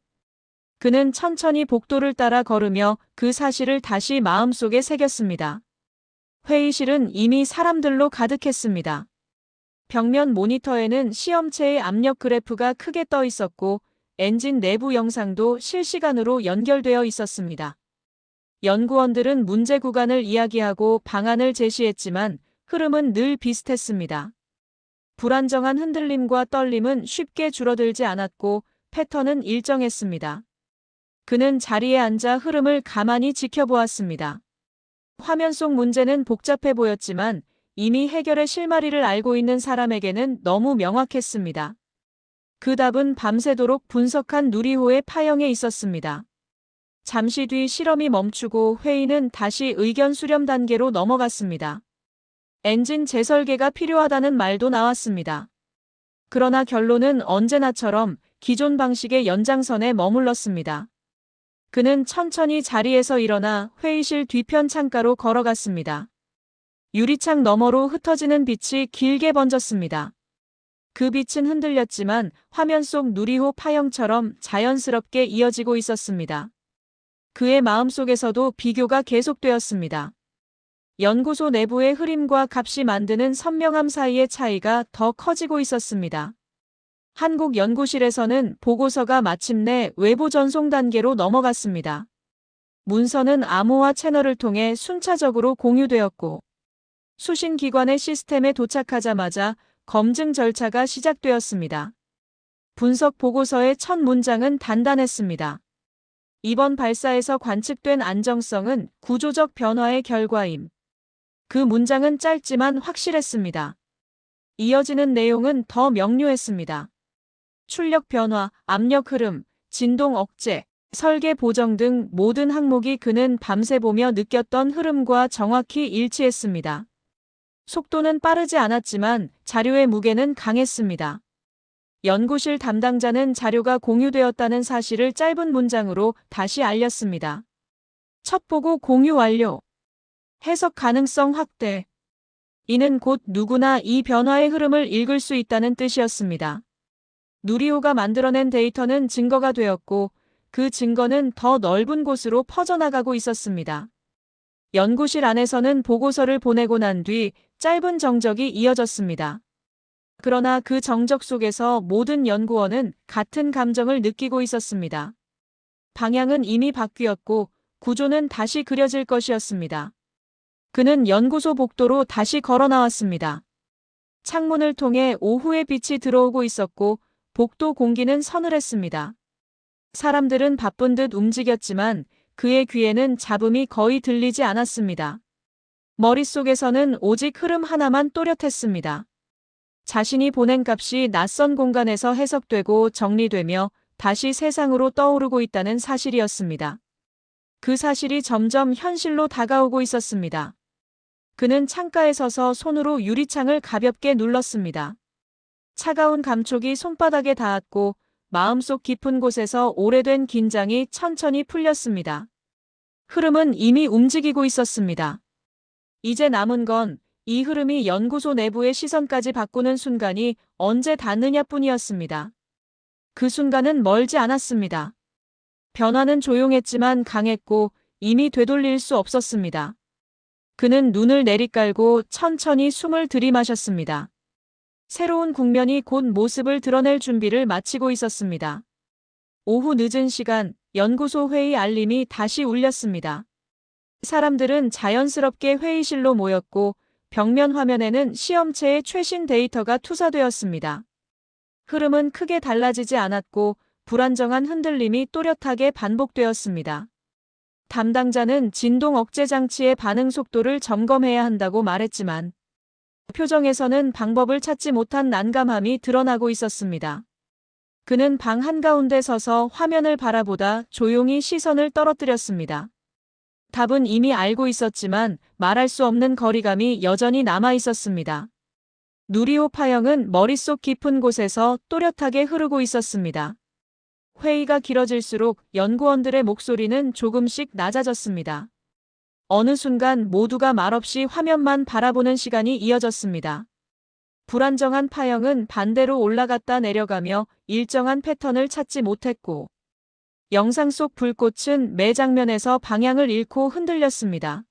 그는 천천히 복도를 따라 걸으며 그 사실을 다시 마음속에 새겼습니다. 회의실은 이미 사람들로 가득했습니다. 벽면 모니터에는 시험체의 압력 그래프가 크게 떠 있었고 엔진 내부 영상도 실시간으로 연결되어 있었습니다. 연구원들은 문제 구간을 이야기하고 방안을 제시했지만 흐름은 늘 비슷했습니다. 불안정한 흔들림과 떨림은 쉽게 줄어들지 않았고 패턴은 일정했습니다. 그는 자리에 앉아 흐름을 가만히 지켜보았습니다. 화면 속 문제는 복잡해 보였지만 이미 해결의 실마리를 알고 있는 사람에게는 너무 명확했습니다. 그 답은 밤새도록 분석한 누리호의 파형에 있었습니다. 잠시 뒤 실험이 멈추고 회의는 다시 의견 수렴 단계로 넘어갔습니다. 엔진 재설계가 필요하다는 말도 나왔습니다. 그러나 결론은 언제나처럼 기존 방식의 연장선에 머물렀습니다. 그는 천천히 자리에서 일어나 회의실 뒤편 창가로 걸어갔습니다. 유리창 너머로 흩어지는 빛이 길게 번졌습니다. 그 빛은 흔들렸지만 화면 속 누리호 파형처럼 자연스럽게 이어지고 있었습니다. 그의 마음속에서도 비교가 계속되었습니다. 연구소 내부의 흐림과 값이 만드는 선명함 사이의 차이가 더 커지고 있었습니다. 한국 연구실에서는 보고서가 마침내 외부 전송 단계로 넘어갔습니다. 문서는 암호화 채널을 통해 순차적으로 공유되었고 수신기관의 시스템에 도착하자마자 검증 절차가 시작되었습니다. 분석 보고서의 첫 문장은 단단했습니다. 이번 발사에서 관측된 안정성은 구조적 변화의 결과임. 그 문장은 짧지만 확실했습니다. 이어지는 내용은 더 명료했습니다. 출력 변화, 압력 흐름, 진동 억제, 설계 보정 등 모든 항목이 그는 밤새 보며 느꼈던 흐름과 정확히 일치했습니다. 속도는 빠르지 않았지만 자료의 무게는 강했습니다. 연구실 담당자는 자료가 공유되었다는 사실을 짧은 문장으로 다시 알렸습니다. 첫 보고 공유 완료. 해석 가능성 확대. 이는 곧 누구나 이 변화의 흐름을 읽을 수 있다는 뜻이었습니다. 누리호가 만들어낸 데이터는 증거가 되었고 그 증거는 더 넓은 곳으로 퍼져나가고 있었습니다. 연구실 안에서는 보고서를 보내고 난 뒤 짧은 정적이 이어졌습니다. 그러나 그 정적 속에서 모든 연구원은 같은 감정을 느끼고 있었습니다. 방향은 이미 바뀌었고 구조는 다시 그려질 것이었습니다. 그는 연구소 복도로 다시 걸어 나왔습니다. 창문을 통해 오후의 빛이 들어오고 있었고 복도 공기는 서늘했습니다. 사람들은 바쁜 듯 움직였지만 그의 귀에는 잡음이 거의 들리지 않았습니다. 머릿속에서는 오직 흐름 하나만 또렷했습니다. 자신이 보낸 값이 낯선 공간에서 해석되고 정리되며 다시 세상으로 떠오르고 있다는 사실이었습니다. 그 사실이 점점 현실로 다가오고 있었습니다. 그는 창가에 서서 손으로 유리창을 가볍게 눌렀습니다. 차가운 감촉이 손바닥에 닿았고 마음속 깊은 곳에서 오래된 긴장이 천천히 풀렸습니다. 흐름은 이미 움직이고 있었습니다. 이제 남은 건 이 흐름이 연구소 내부의 시선까지 바꾸는 순간이 언제 닿느냐뿐이었습니다. 그 순간은 멀지 않았습니다. 변화는 조용했지만 강했고 이미 되돌릴 수 없었습니다. 그는 눈을 내리깔고 천천히 숨을 들이마셨습니다. 새로운 국면이 곧 모습을 드러낼 준비를 마치고 있었습니다. 오후 늦은 시간, 연구소 회의 알림이 다시 울렸습니다. 사람들은 자연스럽게 회의실로 모였고 벽면 화면에는 시험체의 최신 데이터가 투사되었습니다. 흐름은 크게 달라지지 않았고 불안정한 흔들림이 또렷하게 반복되었습니다. 담당자는 진동 억제 장치의 반응 속도를 점검해야 한다고 말했지만 표정에서는 방법을 찾지 못한 난감함이 드러나고 있었습니다. 그는 방 한가운데 서서 화면을 바라보다 조용히 시선을 떨어뜨렸습니다. 답은 이미 알고 있었지만 말할 수 없는 거리감이 여전히 남아 있었습니다. 누리호 파형은 머릿속 깊은 곳에서 또렷하게 흐르고 있었습니다. 회의가 길어질수록 연구원들의 목소리는 조금씩 낮아졌습니다. 어느 순간 모두가 말없이 화면만 바라보는 시간이 이어졌습니다. 불안정한 파형은 반대로 올라갔다 내려가며 일정한 패턴을 찾지 못했고 영상 속 불꽃은 매 장면에서 방향을 잃고 흔들렸습니다.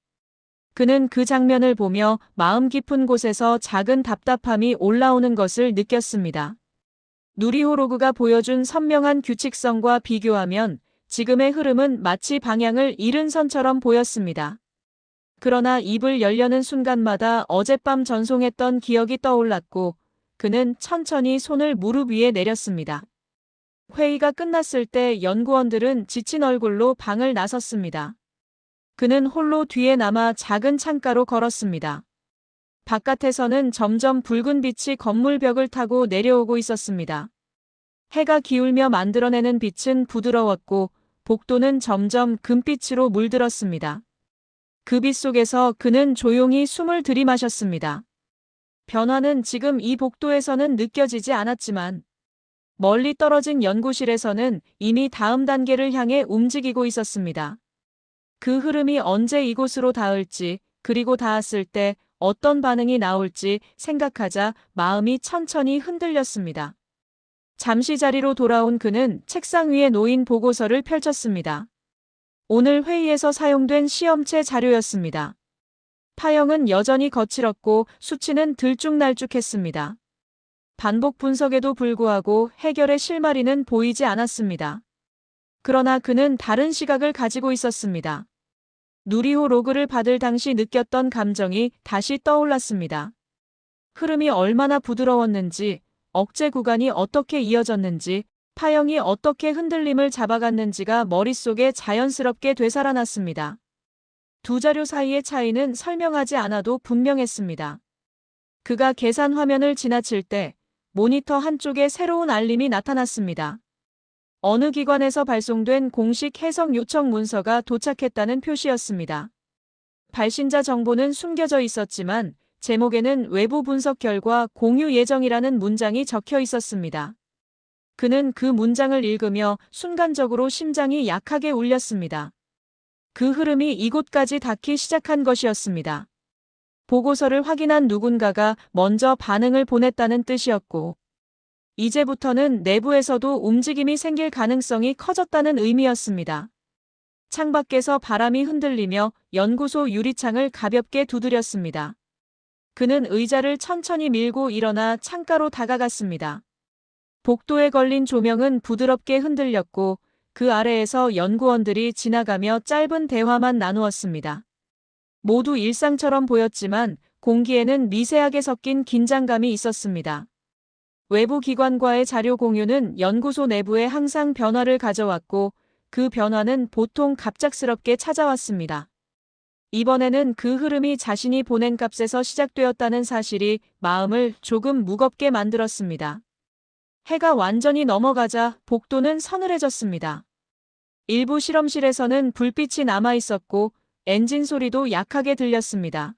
그는 그 장면을 보며 마음 깊은 곳에서 작은 답답함이 올라오는 것을 느꼈습니다. 누리호 로그가 보여준 선명한 규칙성과 비교하면 지금의 흐름은 마치 방향을 잃은 선처럼 보였습니다. 그러나 입을 열려는 순간마다 어젯밤 전송했던 기억이 떠올랐고 그는 천천히 손을 무릎 위에 내렸습니다. 회의가 끝났을 때 연구원들은 지친 얼굴로 방을 나섰습니다. 그는 홀로 뒤에 남아 작은 창가로 걸었습니다. 바깥에서는 점점 붉은 빛이 건물 벽을 타고 내려오고 있었습니다. 해가 기울며 만들어내는 빛은 부드러웠고 복도는 점점 금빛으로 물들었습니다. 그 빛 속에서 그는 조용히 숨을 들이마셨습니다. 변화는 지금 이 복도에서는 느껴지지 않았지만 멀리 떨어진 연구실에서는 이미 다음 단계를 향해 움직이고 있었습니다. 그 흐름이 언제 이곳으로 닿을지, 그리고 닿았을 때 어떤 반응이 나올지 생각하자 마음이 천천히 흔들렸습니다. 잠시 자리로 돌아온 그는 책상 위에 놓인 보고서를 펼쳤습니다. 오늘 회의에서 사용된 시험체 자료였습니다. 파형은 여전히 거칠었고 수치는 들쭉날쭉했습니다. 반복 분석에도 불구하고 해결의 실마리는 보이지 않았습니다. 그러나 그는 다른 시각을 가지고 있었습니다. 누리호 로그를 받을 당시 느꼈던 감정이 다시 떠올랐습니다. 흐름이 얼마나 부드러웠는지, 억제 구간이 어떻게 이어졌는지, 파형이 어떻게 흔들림을 잡아갔는지가 머릿속에 자연스럽게 되살아났습니다. 두 자료 사이의 차이는 설명하지 않아도 분명했습니다. 그가 계산 화면을 지나칠 때 모니터 한쪽에 새로운 알림이 나타났습니다. 어느 기관에서 발송된 공식 해석 요청 문서가 도착했다는 표시였습니다. 발신자 정보는 숨겨져 있었지만 제목에는 외부 분석 결과 공유 예정이라는 문장이 적혀 있었습니다. 그는 그 문장을 읽으며 순간적으로 심장이 약하게 울렸습니다. 그 흐름이 이곳까지 닿기 시작한 것이었습니다. 보고서를 확인한 누군가가 먼저 반응을 보냈다는 뜻이었고, 이제부터는 내부에서도 움직임이 생길 가능성이 커졌다는 의미였습니다. 창밖에서 바람이 흔들리며 연구소 유리창을 가볍게 두드렸습니다. 그는 의자를 천천히 밀고 일어나 창가로 다가갔습니다. 복도에 걸린 조명은 부드럽게 흔들렸고 그 아래에서 연구원들이 지나가며 짧은 대화만 나누었습니다. 모두 일상처럼 보였지만 공기에는 미세하게 섞인 긴장감이 있었습니다. 외부 기관과의 자료 공유는 연구소 내부에 항상 변화를 가져왔고 그 변화는 보통 갑작스럽게 찾아왔습니다. 이번에는 그 흐름이 자신이 보낸 값에서 시작되었다는 사실이 마음을 조금 무겁게 만들었습니다. 해가 완전히 넘어가자 복도는 서늘해졌습니다. 일부 실험실에서는 불빛이 남아 있었고 엔진 소리도 약하게 들렸습니다.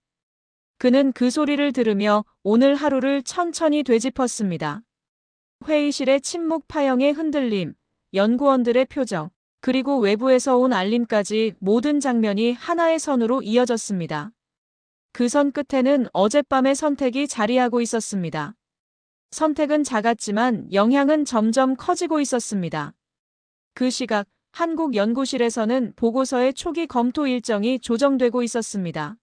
그는 그 소리를 들으며 오늘 하루를 천천히 되짚었습니다. 회의실의 침묵 파형의 흔들림, 연구원들의 표정, 그리고 외부에서 온 알림까지 모든 장면이 하나의 선으로 이어졌습니다. 그 선 끝에는 어젯밤의 선택이 자리하고 있었습니다. 선택은 작았지만 영향은 점점 커지고 있었습니다. 그 시각 한국 연구실에서는 보고서의 초기 검토 일정이 조정되고 있었습니다.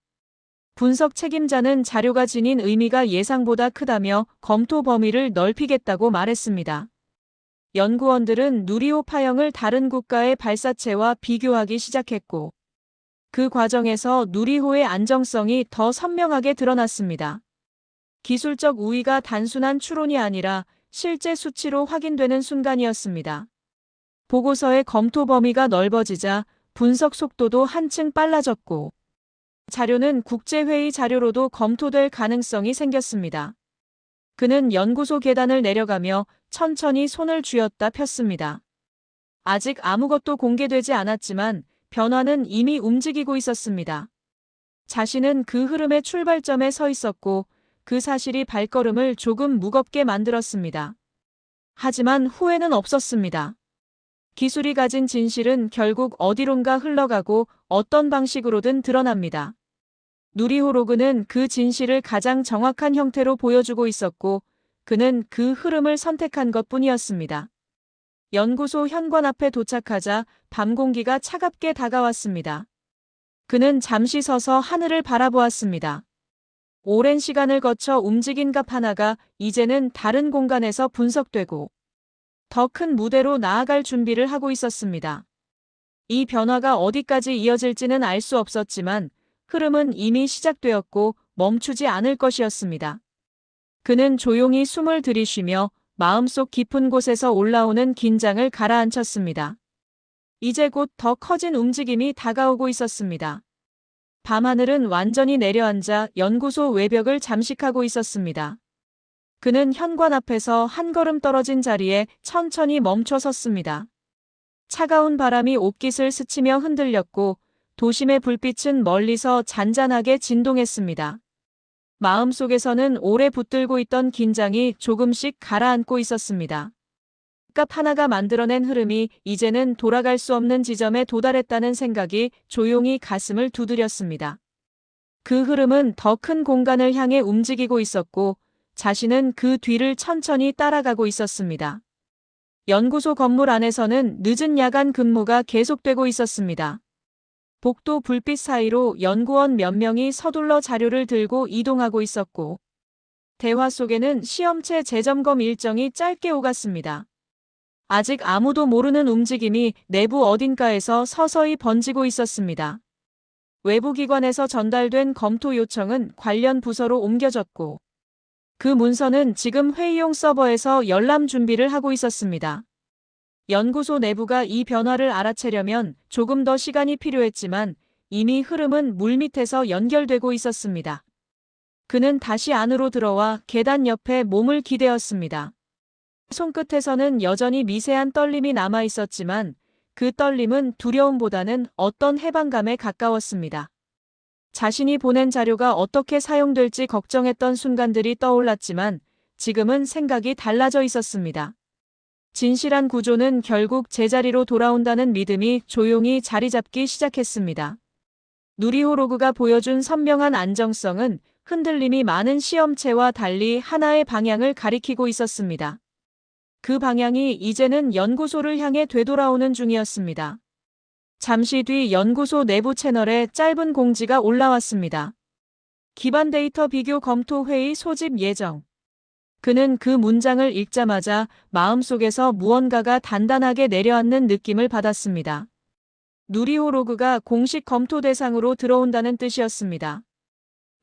분석 책임자는 자료가 지닌 의미가 예상보다 크다며 검토 범위를 넓히겠다고 말했습니다. 연구원들은 누리호 파형을 다른 국가의 발사체와 비교하기 시작했고, 그 과정에서 누리호의 안정성이 더 선명하게 드러났습니다. 기술적 우위가 단순한 추론이 아니라 실제 수치로 확인되는 순간이었습니다. 보고서의 검토 범위가 넓어지자 분석 속도도 한층 빨라졌고, 자료는 국제회의 자료로도 검토될 가능성이 생겼습니다. 그는 연구소 계단을 내려가며 천천히 손을 쥐었다 폈습니다. 아직 아무것도 공개되지 않았지만 변화는 이미 움직이고 있었습니다. 자신은 그 흐름의 출발점에 서 있었고 그 사실이 발걸음을 조금 무겁게 만들었습니다. 하지만 후회는 없었습니다. 기술이 가진 진실은 결국 어디론가 흘러가고 어떤 방식으로든 드러납니다. 누리호 로그는 그 진실을 가장 정확한 형태로 보여주고 있었고 그는 그 흐름을 선택한 것뿐이었습니다. 연구소 현관 앞에 도착하자 밤 공기가 차갑게 다가왔습니다. 그는 잠시 서서 하늘을 바라보았습니다. 오랜 시간을 거쳐 움직인 값 하나가 이제는 다른 공간에서 분석되고 더 큰 무대로 나아갈 준비를 하고 있었습니다. 이 변화가 어디까지 이어질지는 알 수 없었지만 흐름은 이미 시작되었고 멈추지 않을 것이었습니다. 그는 조용히 숨을 들이쉬며 마음속 깊은 곳에서 올라오는 긴장을 가라앉혔습니다. 이제 곧 더 커진 움직임이 다가오고 있었습니다. 밤하늘은 완전히 내려앉아 연구소 외벽을 잠식하고 있었습니다. 그는 현관 앞에서 한 걸음 떨어진 자리에 천천히 멈춰 섰습니다. 차가운 바람이 옷깃을 스치며 흔들렸고 도심의 불빛은 멀리서 잔잔하게 진동했습니다. 마음속에서는 오래 붙들고 있던 긴장이 조금씩 가라앉고 있었습니다. 값 하나가 만들어낸 흐름이 이제는 돌아갈 수 없는 지점에 도달했다는 생각이 조용히 가슴을 두드렸습니다. 그 흐름은 더 큰 공간을 향해 움직이고 있었고 자신은 그 뒤를 천천히 따라가고 있었습니다. 연구소 건물 안에서는 늦은 야간 근무가 계속되고 있었습니다. 복도 불빛 사이로 연구원 몇 명이 서둘러 자료를 들고 이동하고 있었고 대화 속에는 시험체 재점검 일정이 짧게 오갔습니다. 아직 아무도 모르는 움직임이 내부 어딘가에서 서서히 번지고 있었습니다. 외부 기관에서 전달된 검토 요청은 관련 부서로 옮겨졌고 그 문서는 지금 회의용 서버에서 열람 준비를 하고 있었습니다. 연구소 내부가 이 변화를 알아채려면 조금 더 시간이 필요했지만 이미 흐름은 물밑에서 연결되고 있었습니다. 그는 다시 안으로 들어와 계단 옆에 몸을 기대었습니다. 손끝에서는 여전히 미세한 떨림이 남아 있었지만 그 떨림은 두려움보다는 어떤 해방감에 가까웠습니다. 자신이 보낸 자료가 어떻게 사용될지 걱정했던 순간들이 떠올랐지만 지금은 생각이 달라져 있었습니다. 진실한 구조는 결국 제자리로 돌아온다는 믿음이 조용히 자리 잡기 시작했습니다. 누리호 로그가 보여준 선명한 안정성은 흔들림이 많은 시험체와 달리 하나의 방향을 가리키고 있었습니다. 그 방향이 이제는 연구소를 향해 되돌아오는 중이었습니다. 잠시 뒤 연구소 내부 채널에 짧은 공지가 올라왔습니다. 기반 데이터 비교 검토 회의 소집 예정. 그는 그 문장을 읽자마자 마음속에서 무언가가 단단하게 내려앉는 느낌을 받았습니다. 누리호 로그가 공식 검토 대상으로 들어온다는 뜻이었습니다.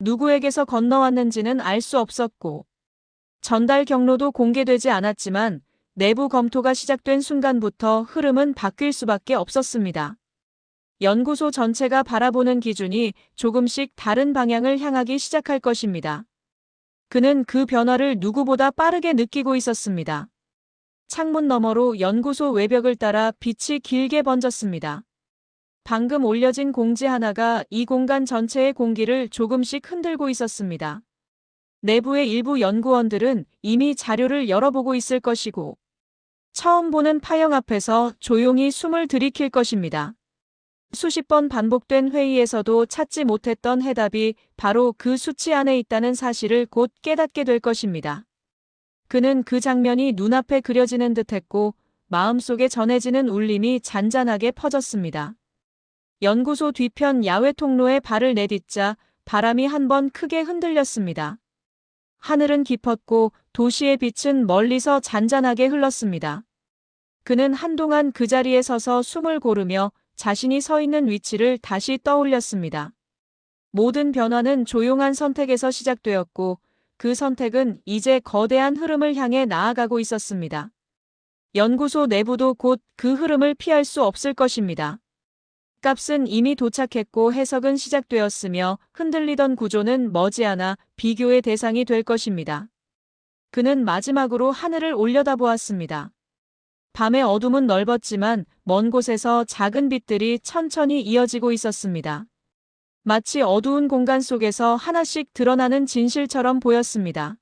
누구에게서 건너왔는지는 알 수 없었고, 전달 경로도 공개되지 않았지만 내부 검토가 시작된 순간부터 흐름은 바뀔 수밖에 없었습니다. 연구소 전체가 바라보는 기준이 조금씩 다른 방향을 향하기 시작할 것입니다. 그는 그 변화를 누구보다 빠르게 느끼고 있었습니다. 창문 너머로 연구소 외벽을 따라 빛이 길게 번졌습니다. 방금 올려진 공지 하나가 이 공간 전체의 공기를 조금씩 흔들고 있었습니다. 내부의 일부 연구원들은 이미 자료를 열어보고 있을 것이고, 처음 보는 파형 앞에서 조용히 숨을 들이킬 것입니다. 수십 번 반복된 회의에서도 찾지 못했던 해답이 바로 그 수치 안에 있다는 사실을 곧 깨닫게 될 것입니다. 그는 그 장면이 눈앞에 그려지는 듯했고 마음속에 전해지는 울림이 잔잔하게 퍼졌습니다. 연구소 뒤편 야외 통로에 발을 내딛자 바람이 한번 크게 흔들렸습니다. 하늘은 깊었고 도시의 빛은 멀리서 잔잔하게 흘렀습니다. 그는 한동안 그 자리에 서서 숨을 고르며 자신이 서 있는 위치를 다시 떠올렸습니다. 모든 변화는 조용한 선택에서 시작되었고 그 선택은 이제 거대한 흐름을 향해 나아가고 있었습니다. 연구소 내부도 곧 그 흐름을 피할 수 없을 것입니다. 값은 이미 도착했고 해석은 시작되었으며 흔들리던 구조는 머지않아 비교의 대상이 될 것입니다. 그는 마지막으로 하늘을 올려다보았습니다. 밤의 어둠은 넓었지만 먼 곳에서 작은 빛들이 천천히 이어지고 있었습니다. 마치 어두운 공간 속에서 하나씩 드러나는 진실처럼 보였습니다.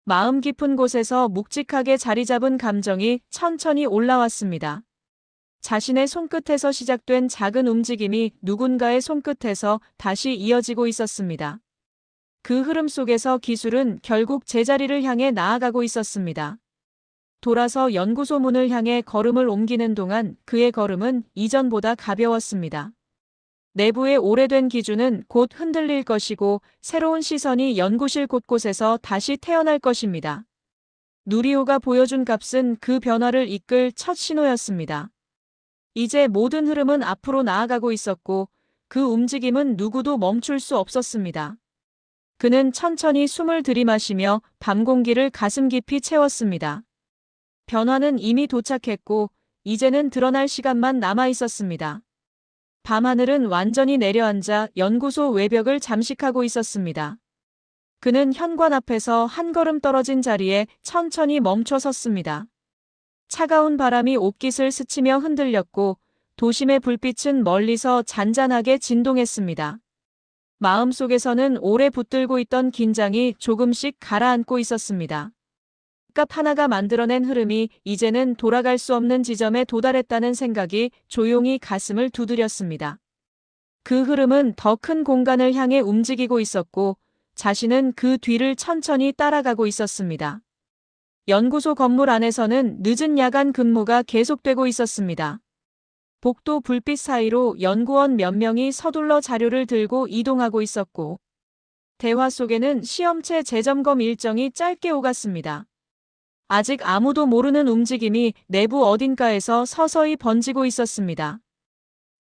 마음 깊은 곳에서 묵직하게 자리 잡은 감정이 천천히 올라왔습니다. 자신의 손끝에서 시작된 작은 움직임이 누군가의 손끝에서 다시 이어지고 있었습니다. 그 흐름 속에서 기술은 결국 제자리를 향해 나아가고 있었습니다. 돌아서 연구소 문을 향해 걸음을 옮기는 동안 그의 걸음은 이전보다 가벼웠습니다. 내부의 오래된 기준은 곧 흔들릴 것이고 새로운 시선이 연구실 곳곳에서 다시 태어날 것입니다. 누리호가 보여준 값은 그 변화를 이끌 첫 신호였습니다. 이제 모든 흐름은 앞으로 나아가고 있었고 그 움직임은 누구도 멈출 수 없었습니다. 그는 천천히 숨을 들이마시며 밤 공기를 가슴 깊이 채웠습니다. 변화는 이미 도착했고 이제는 드러날 시간만 남아 있었습니다. 밤하늘은 완전히 내려앉아 연구소 외벽을 잠식하고 있었습니다. 그는 현관 앞에서 한 걸음 떨어진 자리에 천천히 멈춰 섰습니다. 차가운 바람이 옷깃을 스치며 흔들렸고 도심의 불빛은 멀리서 잔잔하게 진동했습니다. 마음속에서는 오래 붙들고 있던 긴장이 조금씩 가라앉고 있었습니다. 값 하나가 만들어낸 흐름이 이제는 돌아갈 수 없는 지점에 도달했다는 생각이 조용히 가슴을 두드렸습니다. 그 흐름은 더 큰 공간을 향해 움직이고 있었고 자신은 그 뒤를 천천히 따라가고 있었습니다. 연구소 건물 안에서는 늦은 야간 근무가 계속되고 있었습니다. 복도 불빛 사이로 연구원 몇 명이 서둘러 자료를 들고 이동하고 있었고 대화 속에는 시험체 재점검 일정이 짧게 오갔습니다. 아직 아무도 모르는 움직임이 내부 어딘가에서 서서히 번지고 있었습니다.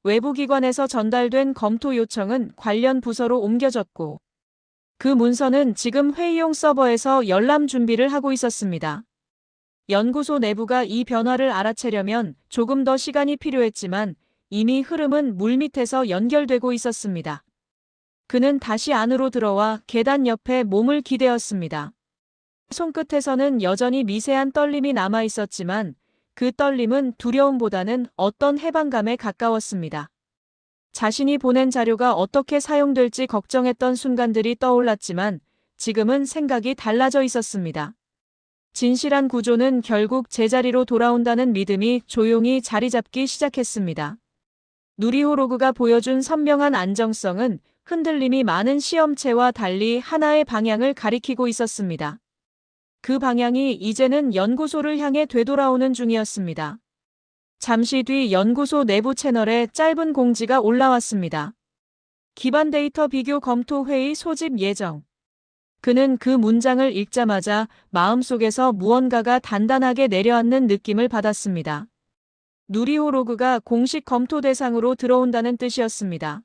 외부 기관에서 전달된 검토 요청은 관련 부서로 옮겨졌고 그 문서는 지금 회의용 서버에서 열람 준비를 하고 있었습니다. 연구소 내부가 이 변화를 알아채려면 조금 더 시간이 필요했지만 이미 흐름은 물밑에서 연결되고 있었습니다. 그는 다시 안으로 들어와 계단 옆에 몸을 기대었습니다. 손끝에서는 여전히 미세한 떨림이 남아 있었지만 그 떨림은 두려움보다는 어떤 해방감에 가까웠습니다. 자신이 보낸 자료가 어떻게 사용될지 걱정했던 순간들이 떠올랐지만 지금은 생각이 달라져 있었습니다. 진실한 구조는 결국 제자리로 돌아온다는 믿음이 조용히 자리 잡기 시작했습니다. 누리호 로그가 보여준 선명한 안정성은 흔들림이 많은 시험체와 달리 하나의 방향을 가리키고 있었습니다. 그 방향이 이제는 연구소를 향해 되돌아오는 중이었습니다. 잠시 뒤 연구소 내부 채널에 짧은 공지가 올라왔습니다. 기반 데이터 비교 검토 회의 소집 예정. 그는 그 문장을 읽자마자 마음속에서 무언가가 단단하게 내려앉는 느낌을 받았습니다. 누리호 로그가 공식 검토 대상으로 들어온다는 뜻이었습니다.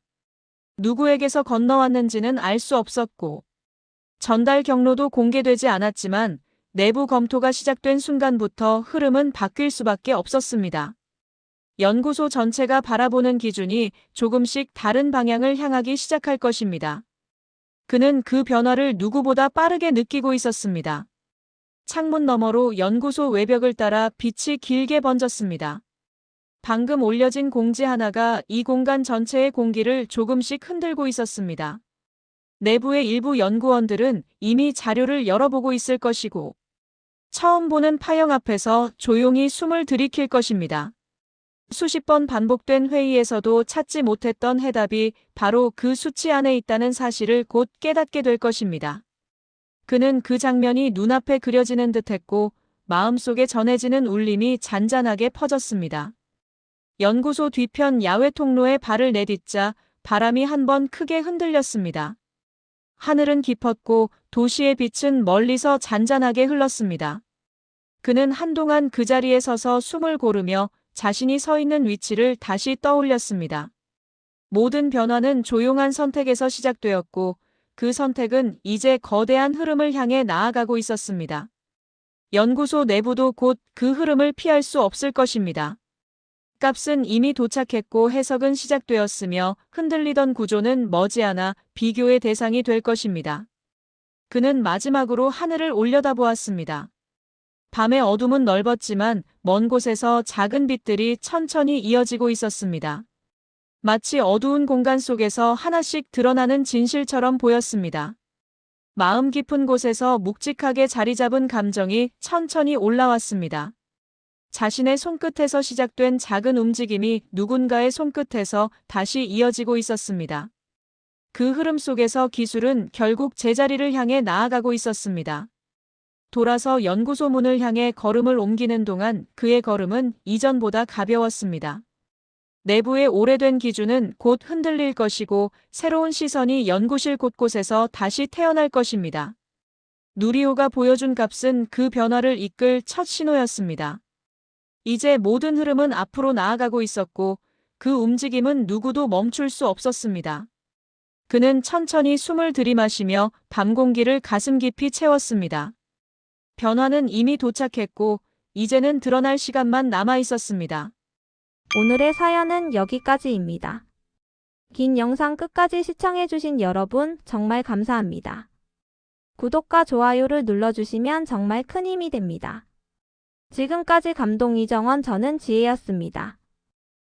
누구에게서 건너왔는지는 알 수 없었고, 전달 경로도 공개되지 않았지만 내부 검토가 시작된 순간부터 흐름은 바뀔 수밖에 없었습니다. 연구소 전체가 바라보는 기준이 조금씩 다른 방향을 향하기 시작할 것입니다. 그는 그 변화를 누구보다 빠르게 느끼고 있었습니다. 창문 너머로 연구소 외벽을 따라 빛이 길게 번졌습니다. 방금 올려진 공지 하나가 이 공간 전체의 공기를 조금씩 흔들고 있었습니다. 내부의 일부 연구원들은 이미 자료를 열어보고 있을 것이고, 처음 보는 파형 앞에서 조용히 숨을 들이킬 것입니다. 수십 번 반복된 회의에서도 찾지 못했던 해답이 바로 그 수치 안에 있다는 사실을 곧 깨닫게 될 것입니다. 그는 그 장면이 눈앞에 그려지는 듯했고 마음속에 전해지는 울림이 잔잔하게 퍼졌습니다. 연구소 뒤편 야외 통로에 발을 내딛자 바람이 한번 크게 흔들렸습니다. 하늘은 깊었고 도시의 빛은 멀리서 잔잔하게 흘렀습니다. 그는 한동안 그 자리에 서서 숨을 고르며 자신이 서 있는 위치를 다시 떠올렸습니다. 모든 변화는 조용한 선택에서 시작되었고 그 선택은 이제 거대한 흐름을 향해 나아가고 있었습니다. 연구소 내부도 곧 그 흐름을 피할 수 없을 것입니다. 값은 이미 도착했고 해석은 시작되었으며 흔들리던 구조는 머지않아 비교의 대상이 될 것입니다. 그는 마지막으로 하늘을 올려다보았습니다. 밤의 어둠은 넓었지만 먼 곳에서 작은 빛들이 천천히 이어지고 있었습니다. 마치 어두운 공간 속에서 하나씩 드러나는 진실처럼 보였습니다. 마음 깊은 곳에서 묵직하게 자리 잡은 감정이 천천히 올라왔습니다. 자신의 손끝에서 시작된 작은 움직임이 누군가의 손끝에서 다시 이어지고 있었습니다. 그 흐름 속에서 기술은 결국 제자리를 향해 나아가고 있었습니다. 돌아서 연구소 문을 향해 걸음을 옮기는 동안 그의 걸음은 이전보다 가벼웠습니다. 내부의 오래된 기준은 곧 흔들릴 것이고 새로운 시선이 연구실 곳곳에서 다시 태어날 것입니다. 누리호가 보여준 값은 그 변화를 이끌 첫 신호였습니다. 이제 모든 흐름은 앞으로 나아가고 있었고 그 움직임은 누구도 멈출 수 없었습니다. 그는 천천히 숨을 들이마시며 밤 공기를 가슴 깊이 채웠습니다. 변화는 이미 도착했고 이제는 드러날 시간만 남아 있었습니다. 오늘의 사연은 여기까지입니다. 긴 영상 끝까지 시청해주신 여러분 정말 감사합니다. 구독과 좋아요를 눌러주시면 정말 큰 힘이 됩니다. 지금까지 감동 이정원 저는 지혜였습니다.